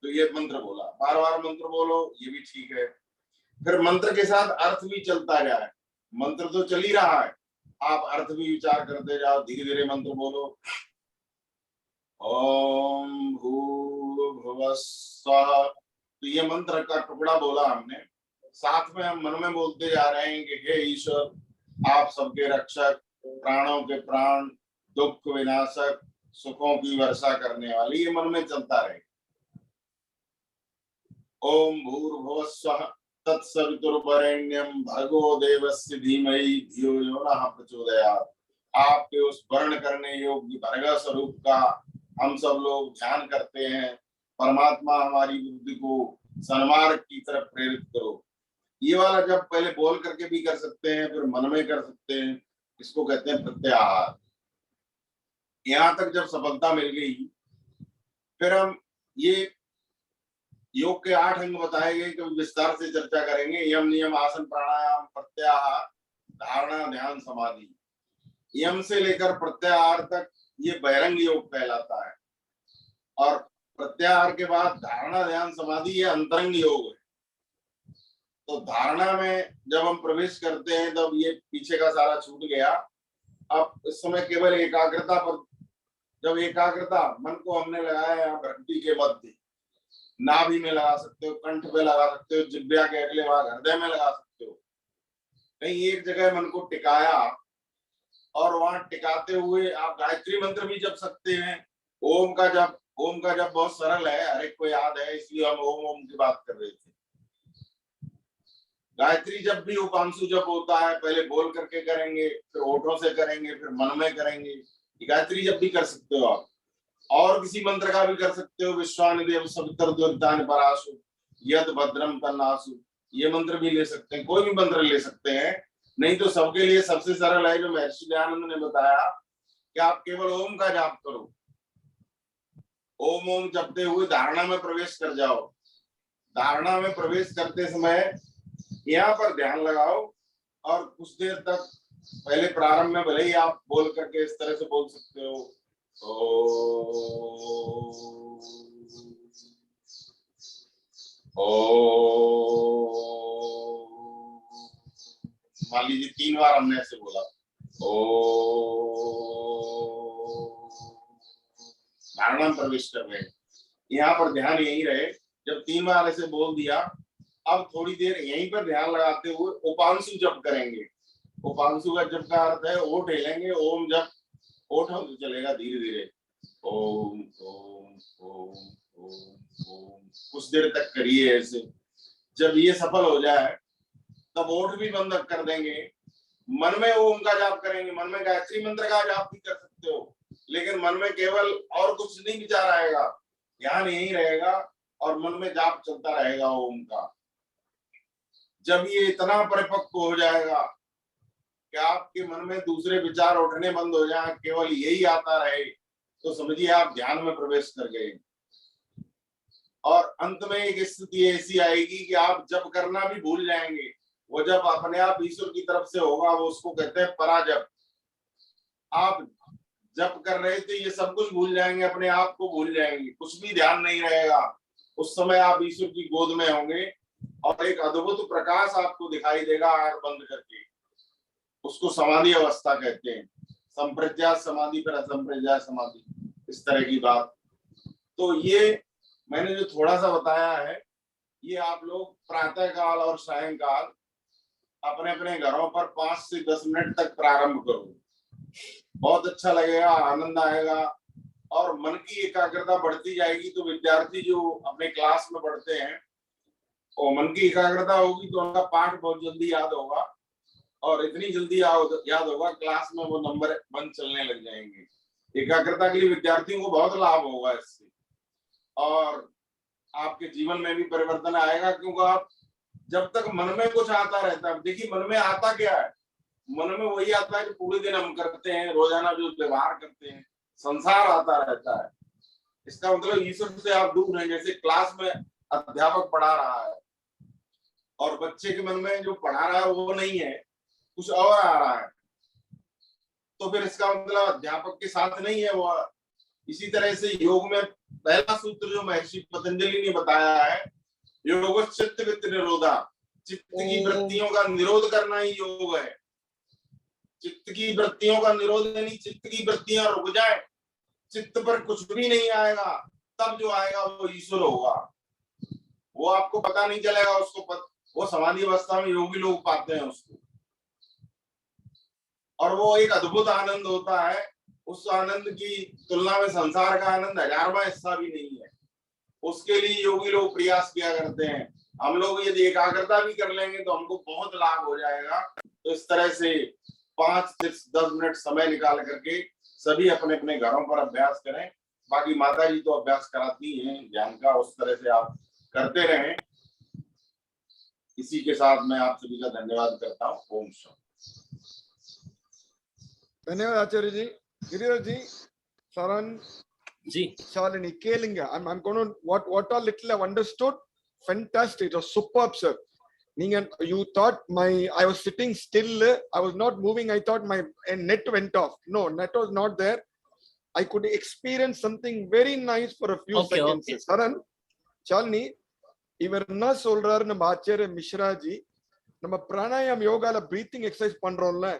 तो ये मंत्र बोला, बार बार मंत्र बोलो, ये भी ठीक है। फिर मंत्र के साथ अर्थ भी चलता जाए, मंत्र तो चल ही रहा है, आप अर्थ भी विचार करते जाओ, धीरे धीरे मंत्र बोलो। ओम भूर्भुवः स्वः, तो ये मंत्र का टुकड़ा बोला हमने, साथ में हम मन में बोलते जा रहे हैं कि हे ईश्वर, आप सबके रक्षक, प्राणों के प्राण, दुख विनाशक, सुखों की वर्षा करने वाली, ये मन में चलता रहे। ओम भूर्भुवः स्वः तत्सवितुर्वरेण्यं भर्गो देवस्य धीमहि धियो यो नः प्रचोदयात्। आपके उस वर्ण करने योग्य भर्ग स्वरूप का हम सब लोग ध्यान करते हैं। परमात्मा हमारी बुद्धि को सन्मार्ग की तरफ प्रेरित करो। ये वाला जब पहले बोल करके भी कर सकते हैं, फिर मन में कर सकते हैं, इसको कहते हैं प्रत्याहार। यहाँ तक जब सफलता मिल गई, फिर हम ये योग के 8 अंग बताए गए कि विस्तार से चर्चा करेंगे। यम, नियम, आसन, प्राणायाम, प्रत्याहार, धारणा, ध्यान, समाधि। यम से लेकर प्रत्याहार तक ये बहिरंग योग कहलाता है, और प्रत्याहार के बाद धारणा, ध्यान, समाधि, ये अंतरंग योग है। तो धारणा में जब हम प्रवेश करते हैं तब ये पीछे का सारा छूट गया। अब इस समय केवल एकाग्रता पर, जब एकाग्रता मन को हमने लगाया यहाँ घंटी के मध्य, नाभि में लगा सकते हो, कंठ पे लगा सकते हो, जिह्वा के अगले भाग हृदय में लगा सकते हो, कहीं एक जगह मन को टिकाया, और वहां टिकाते हुए आप गायत्री मंत्र भी जप सकते हैं। ओम का जप बहुत सरल है, हर एक को याद है, इसलिए हम ओम ओम की बात कर रहे थे। गायत्री जब भी उपांशु जप होता है, पहले बोल करके करेंगे, फिर होठों से करेंगे, फिर मन में करेंगे। गायत्री जब भी कर सकते हो आप, और किसी मंत्र का भी कर सकते हो। विश्वानि देव सवितर द्योतानि परासु यद भद्रम तन्नासु, ये मंत्र भी ले सकते हैं, कोई भी मंत्र ले सकते हैं। नहीं तो सबके लिए सबसे सरल है जो महर्षि दयानंद ने बताया कि आप केवल ओम का जाप करो। ओम ओम जपते हुए धारणा में प्रवेश कर जाओ। धारणा में प्रवेश करते समय यहाँ पर ध्यान लगाओ, और कुछ देर तक पहले प्रारंभ में भले ही आप बोल करके इस तरह से बोल सकते हो, मान लीजिए 3 बार हमने ऐसे बोला, धारणा में प्रवेश कर रहे हैं, यहाँ पर ध्यान यही रहे। जब 3 बार ऐसे बोल दिया, अब थोड़ी देर यहीं पर ध्यान लगाते हुए उपांशु जप करेंगे। उपांशु का जप का अर्थ है ओठ हिलेंगे, ओम जप ओठों से चलेगा धीरे धीरे, ओम ओम ओम ओम ओम, कुछ देर तक करिए ऐसे। जब ये सफल हो जाए तब ओठ भी बंद कर देंगे, मन में ओम का जाप करेंगे। मन में गायत्री मंत्र का जाप भी कर सकते हो, लेकिन मन में केवल और कुछ नहीं विचार आएगा, ध्यान यही रहेगा और मन में जाप चलता रहेगा ओम का। जब ये इतना परिपक्व हो जाएगा कि आपके मन में दूसरे विचार उठने बंद हो जाए, केवल यही आता रहे, तो समझिए आप ध्यान में प्रवेश कर गए। और अंत में एक स्थिति ऐसी आएगी कि आप जप करना भी भूल जाएंगे। वो जब अपने आप ईश्वर की तरफ से होगा, वो उसको कहते हैं पराजप। आप जप कर रहे थे, ये सब कुछ भूल जाएंगे, अपने आप को भूल जाएंगे, कुछ भी ध्यान नहीं रहेगा। उस समय आप ईश्वर की गोद में होंगे और एक अद्भुत प्रकाश आपको दिखाई देगा आंख बंद करके। उसको समाधि अवस्था कहते हैं, संप्रज्ञात समाधि पर असंप्रज्ञात समाधि, इस तरह की बात। तो ये मैंने जो थोड़ा सा बताया है, ये आप लोग प्रातः काल और सायंकाल अपने अपने घरों पर 5 से 10 मिनट तक प्रारंभ करो। बहुत अच्छा लगेगा, आनंद आएगा और मन की एकाग्रता बढ़ती जाएगी। तो विद्यार्थी जो अपने क्लास में पढ़ते हैं, और मन की एकाग्रता होगी तो उनका पाठ बहुत जल्दी याद होगा, और इतनी जल्दी याद होगा क्लास में वो नंबर 1 चलने लग जाएंगे। एकाग्रता के लिए विद्यार्थियों को बहुत लाभ होगा इससे, और आपके जीवन में भी परिवर्तन आएगा। क्योंकि आप जब तक मन में कुछ आता रहता है, देखिए मन में आता क्या है, मन में वही आता है कि पूरे दिन हम करते हैं, रोजाना जो व्यवहार करते हैं, संसार आता रहता है। इसका मतलब ईश्वर से आप दूर हैं। जैसे क्लास में अध्यापक पढ़ा रहा है और बच्चे के मन में जो पढ़ा रहा है वो नहीं है, कुछ और आ रहा है, तो फिर इसका मतलब अध्यापक के साथ नहीं है वो। इसी तरह से योग में पहला सूत्र जो महर्षि पतंजलि ने बताया है, योग चित्त वृत्त निरोधा, चित्त की वृत्तियों का निरोध करना ही योग है। चित्त की वृत्तियों का निरोध यानी चित्त की वृत्तियां रुक जाए, चित्त पर कुछ भी नहीं आएगा, तब जो आएगा वो ईश्वर होगा। वो आपको पता नहीं चलेगा, वो समाधि अवस्था में योगी लोग पाते हैं उसको, और वो एक अद्भुत आनंद होता है। उस आनंद की तुलना में संसार का आनंद 1000वां हिस्सा भी नहीं है। उसके लिए योगी लोग प्रयास किया करते हैं। हम लोग यदि एकाग्रता भी कर लेंगे तो हमको बहुत लाभ हो जाएगा। तो इस तरह से 5 से 10 मिनट समय निकाल करके सभी अपने अपने घरों पर अभ्यास करें। बाकी माता जी तो अभ्यास कराती हैं ज्ञान का, उस तरह से आप करते रहें। इसी के साथ मैं आप सभी का धन्यवाद करता हूँ। ओम शांति। धन्यवाद आचार्य जी। गिरिधर जी, Saran, ji Shalini, Kelinga. I'm going to what all little I've understood. Fantastic. It was superb, sir. You thought I was sitting still. I was not moving. I thought my net went off. No, net was not there. I could experience something very nice for a few Okay, seconds. okay. Saran, Shalini, இவர் என்ன சொல்றாரு நம்ம ஆச்சாரிய மிஸ்ராஜி, நம்ம பிராணாயாம் யோகால breathing exercise பண்றோம்ல,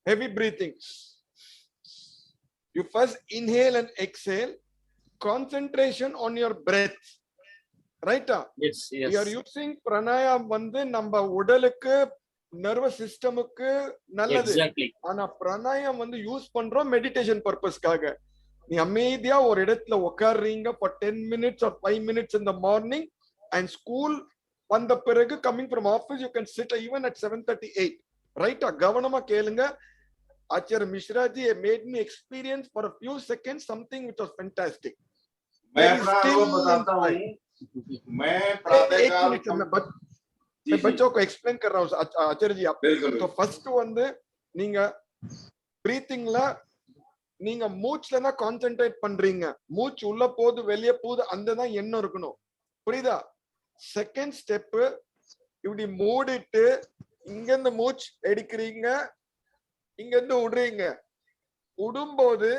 heavy breathing. You first inhale and exhale, concentration on your breath. Right? yes yes We are using pranayam வந்து நம்ம உடலுக்கு நர்வஸ் சிஸ்டமுக்கு நல்லது. exactly ஆனா பிராணாயாம் வந்து யூஸ் பண்றோம் மெடிடேஷன் பர்பஸ்க்காக. நீ அமைதியா ஒரு இடத்துல உட்கார்றீங்க for 10 minutes or 5 minutes in the morning, and school வந்த பிறகு coming from office you can sit even at 7:38. Right? கவனமா கேளுங்க. Acharya Mishra ji made me experience for a few seconds something which was fantastic. मैं अपना अनुभव बताता हूँ। मैं प्रातःकाल मैं बच्चों को एक्सप्लेन कर रहा हूँ आचार्य जी। आप तो फर्स्ट வந்து நீங்க பிரீத்திங்ல நீங்க மூச்சுல தான் கான்சென்ட்ரேட் பண்றீங்க. மூச்சு உள்ள போகுது வெளியே போகுது, அந்த தான் எண்ணம் இருக்கணும். புரியுதா? செகண்ட் ஸ்டெப், இப்படி மூடிட்டு இங்க இருந்து மூச்சு எடுக்கிறீங்க, இங்க இருந்து விடுறீங்க. விடும்போது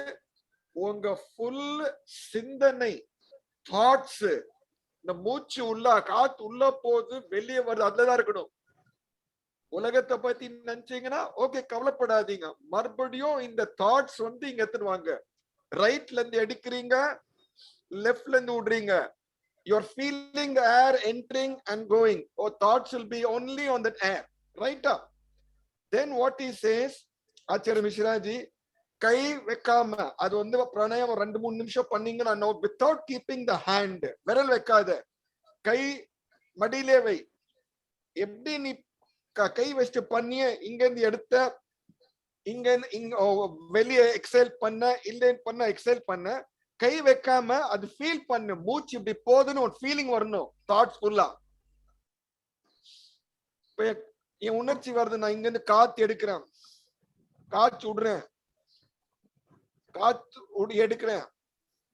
உங்க ஃபுல் சிந்தனை தாட்ஸ், இந்த மூச்சு உள்ள காத்து உள்ள போகுது வெளியே வருது, அதுலதான் இருக்கணும். உலகத்தை பத்தி நினைச்சீங்கன்னா ஓகே, கவலைப்படாதீங்க. மறுபடியும் இந்த தாட்ஸ் வந்து இங்க எடுத்துருவாங்க. ரைட்ல இருந்து எடுக்கிறீங்க, லெஃப்ட்ல இருந்து விடுறீங்க. You're feeling the air entering and going. Or thoughts will be only on that air. Right? Then what he says, Acharya Mishra ji, கை வைக்காம, அது வந்து பிராணாயாமம் 2-3 நிமிஷம் பண்ணீங்கன்னா without keeping the hand, விரல் வைக்காத, கை மடியிலே வை. எப்படி நீ கை வச்சுட்டு பண்ணிய, இங்க இருந்து எடுத்த இங்க வெளியே எக்ஸேல் பண்ண, இல்லைன்னு பண்ண எக்ஸேல் பண்ண, கை வைக்காம அது ஃபீல் பண்ணு. மூச்சு இப்படி போகுதுன்னு ஒரு ஃபீலிங் வரணும். தாட்ஸ் ஃபுல்லா என் உணர்ச்சி வருது, நான் இங்க இருந்து காத்து எடுக்கிறேன், காத்து விடுறேன், காத்து எடுக்கிறேன்,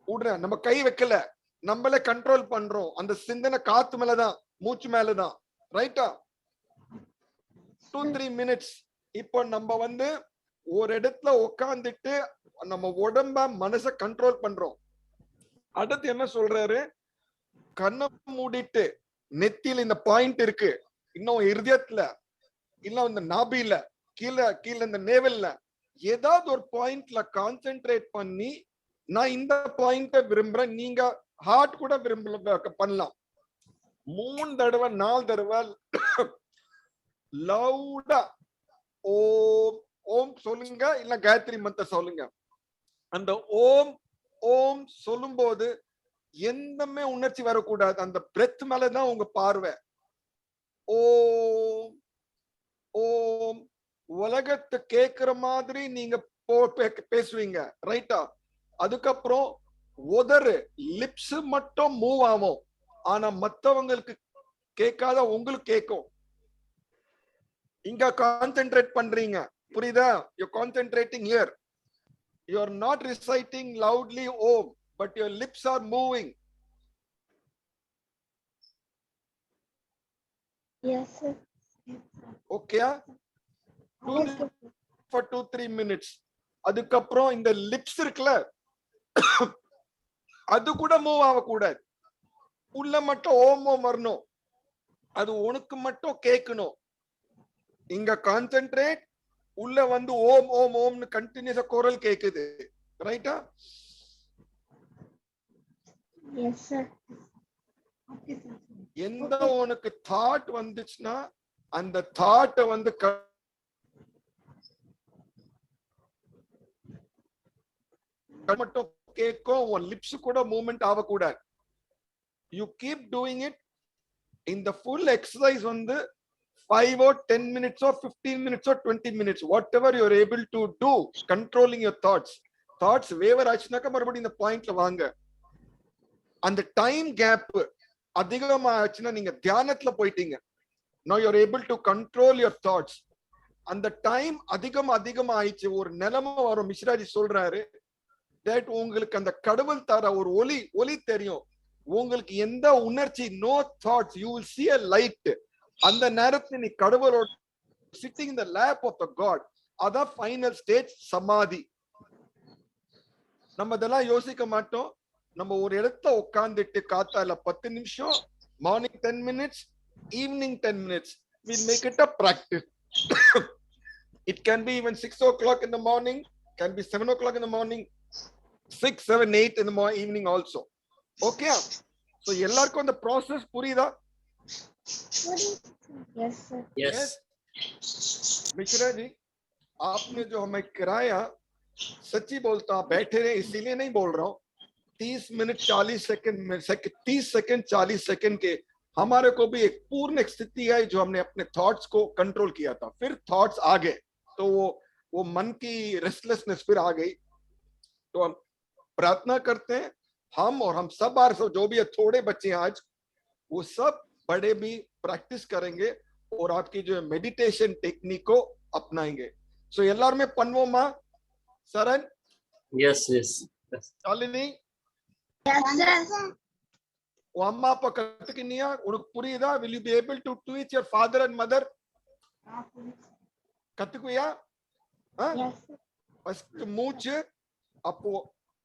விடுறேன். நம்ம கை வைக்கல, நம்மளே கண்ட்ரோல் பண்றோம். அந்த சிந்தனை காத்து மேலதான், மூச்சு மேலதான். ரைட்டா? 2-3 மினிட்ஸ். இப்போ நம்ம வந்து ஒரு இடத்துல உட்காந்துட்டு நம்ம உடம்ப மனச கண்ட்ரோல் பண்றோம். அடுத்து என்ன சொல்றாரு, கண்ணை மூடிட்டு நெத்தியில இந்த பாயிண்ட் இருக்கு, இன்னும் இருதயத்துல இல்ல இந்த நாபில கீழே இந்த நேவல்ல ஏதாவது ஒரு பாயிண்ட்ல கான்சென்ட்ரேட் பண்ணி, நான் இந்த பாயிண்ட விரும்புறேன், நீங்க ஹார்ட் கூட பண்ணலாம். 3 தடவை 4 தடவை லவுடா ஓம் ஓம் சொல்லுங்க, இல்ல காயத்ரி மந்திர சொல்லுங்க. அந்த ஓம் ஓம் சொல்லும் போது எந்தமே உணர்ச்சி வரக்கூடாது. அந்த பிரெத் மேலதான் உங்க பார்வை. ஓம் ஓம் உலகத்தை கேட்கிற மாதிரி நீங்க பேசுவீங்க. ரைட்டா? அதுக்கப்புறம் உதறு லிப்ஸ் மட்டும் மூவ் ஆகும், ஆனா மத்தவங்களுக்கு கேட்காத உங்களுக்கு கேட்கும். இங்க கான்சென்ட்ரேட் பண்றீங்க. புரியுதா? You're concentrating here. You are not reciting loudly Om, but your lips are moving. Yes, sir. Okay? Do Yes, this sir. for 2-3 minutes. அதுக்கப்புறம் இந்த lips இருக்குல்ல அது கூட மூவ் ஆகக்கூடாது. உள்ள மட்டும் ஓம் ஓம் வரணும். அது உனக்கு மட்டும் கேட்கணும். இங்க கான்சென்ட்ரேட், உள்ள வந்து ஓம் ஓம் ஓம்னு கண்டினியூஸா குரல் கேக்குது. ரைட்டா? Yes, sir. Okay, sir. எந்த உனக்கு தாட் வந்துச்சுன்னா அந்த தாட்டை வந்து மட்டும் கேட்கும். உன் லிப்ஸ் கூட மூவ்மெண்ட் ஆகக்கூடாது. You keep doing it. இந்த ஃபுல் எக்ஸசைஸ் வந்து 5 or 10 minutes or 15 minutes or 20 minutes, whatever you are able to do, controlling your thoughts. Thoughts waver ஆச்சுனாக்க மறுபடியும் இந்த பாயிண்ட்ல வாங்க. அந்த டைம் கேப் அதிகமா ஆச்சுன்னா நீங்க தியானத்துல போயிட்டீங்க. now you are able to control your thoughts. அந்த டைம் அதிகமா ஆயிடுச்சு. ஒரு நிலைமை வரும். மிஸ்ராஜி சொல்றாரு that உங்களுக்கு அந்த கடவுள் தர ஒரு ஒளி தெரியும். உங்களுக்கு எந்த உணர்ச்சி, no thoughts, you will see a light. அந்த நேரத்துல நீ கடவுளோட sitting in the lap of the God. அதான் ஃபைனல் ஸ்டேஜ் சமாதி. நம்ம இதெல்லாம் யோசிக்க மாட்டோம். நம்ம ஒரு இடத்துல உட்கார்ந்துட்டு காத்தால 10 நிமிஷம், morning 10 minutes, evening 10 minutes, we'll make it a practice. It can be even 6 o'clock in the morning, can be 7 o'clock in the morning, 6, 7, 8 in the evening also. Okay? So எல்லாருக்கும் அந்த process புரியுதா? Yes, sir. Yes. Mishra ji, आपने जो हमें कराया, सच्ची बोलता हूं, बैठे रहे इसीलिए नहीं बोल रहा हूं. 30 मिनट 40 सेकंड 30 सेकंड 40 सेकंड के हमारे को भी एक पूर्ण स्थिति है जो हमने अपने थॉट्स को कंट्रोल किया था. फिर थॉट्स आ गए तो वो मन की रेस्टलेसनेस फिर आ गई. तो हम प्रार्थना करते हैं, हम और हम सब बार जो भी है, थोड़े बच्चे आज वो सब बड़े भी प्रैक्टिस करेंगे और आपकी जो मेडिटेशन टेक्निक को अपनाएंगे. सो எல்லாருமே பண்ணுவோமா? சரண், Yes, yes. Shalini, Yes, sir. உன் அம்மா அப்பா கத்துக்கினியா? உனக்கு புரியுதா? will you be able to teach your father and mother? கத்துக்குவியா? Yes, sir. First மூச்சு, அப்போ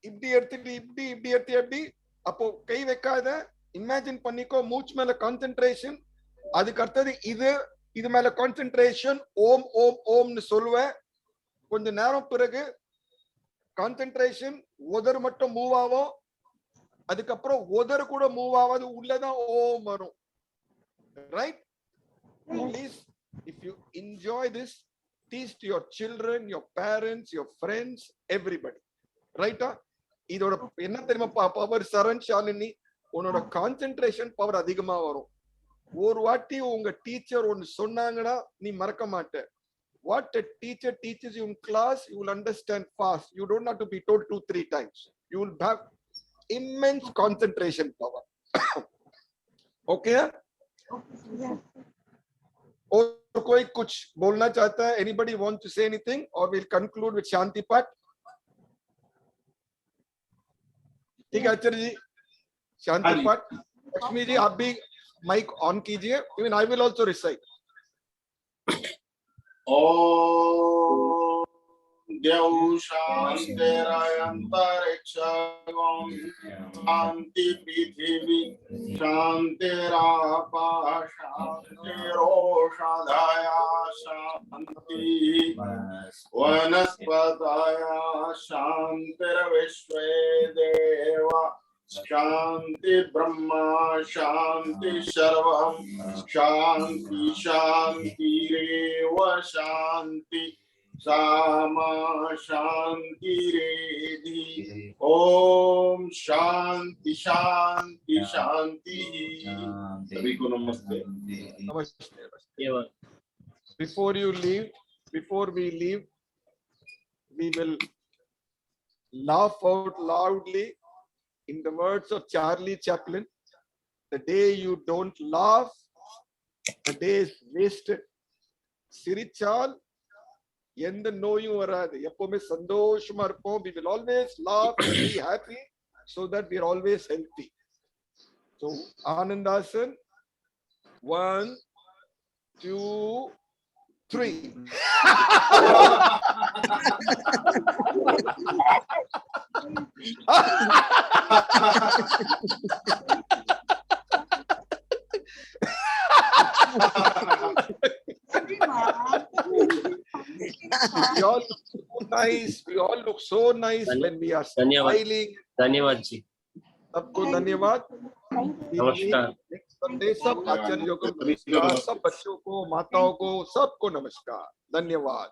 இப்படி எடுத்துட்டு இப்படி எடுத்து எப்படி, அப்போ கை வைக்காத, இமேஜின் பண்ணிக்கோ. மூச்சு மேல கான்சென்ட்ரேஷன். அதுக்கு அடுத்தது இது மேல கான்சென்ட்ரேஷன். ஓம் ஓம் ஓம்னு சொல்லுவேன். கொஞ்ச நேரம் பிறகு கான்சென்ட்ரேஷன் உதறு மட்டும் மூவ் ஆகும். அதுக்கப்புறம் உதறு கூட மூவ் ஆகாது, உள்ளதான் ஓம் வரும். Right? Please, if you enjoy this, teach to your children, your parents, your friends, everybody. ரைட்டா? இதோட என்ன தெரியுமா பவர்? சரண், ஷாலினி, உன்னோட கான்சென்ட்ரேஷன் பவர் அதிகமா வரும். ஒரு வாட்டி உங்க டீச்சர் ஒன்னு சொன்னாங்கன்னா நீ மறக்க மாட்ட. What a teacher teaches you in class, you will understand fast. You don't have to be told 2-3 times. You will have immense concentration power. Okay? Yes. और कोई कुछ बोलना चाहता है? Anybody want to say anything or we'll conclude with शांति पाठ? ठीक है आचार्य जी, शांति पाठ. लक्ष्मी जी, आप भी माइक ऑन कीजिए. Even I will also recite. ओम देव शांतिरंतरिक्षं शांति पृथिवी शांतिराप शांतिरोषधया शांति वनस्पतया शांतिर्विश्वे देवा शांति ब्रह्मा शांति सर्वं शांति शांतिरेव शांति सामा शांतिरेधि. ओम शांति शांति शांति. सभी को नमस्ते. नमस्ते. Yeah. Before we leave, we will laugh out loudly in the words of Charlie Chaplin. The day you don't laugh, the day is wasted. சிரிச்சால் எந்த நோயும் வராது. எப்பவுமே சந்தோஷமா இருப்போம். We will always laugh and be happy. so that we are always healthy. So Anandasana, 1, 2, 3. We all look so nice. We all look so nice when we are धन्यवाद smiling. धन्यवाद जी सबको धन्यवाद. नमस्कार नेक्स्ट संडे सब आचार्यों को नमस्कार, सब बच्चों को, माताओं को, सबको नमस्कार. धन्यवाद.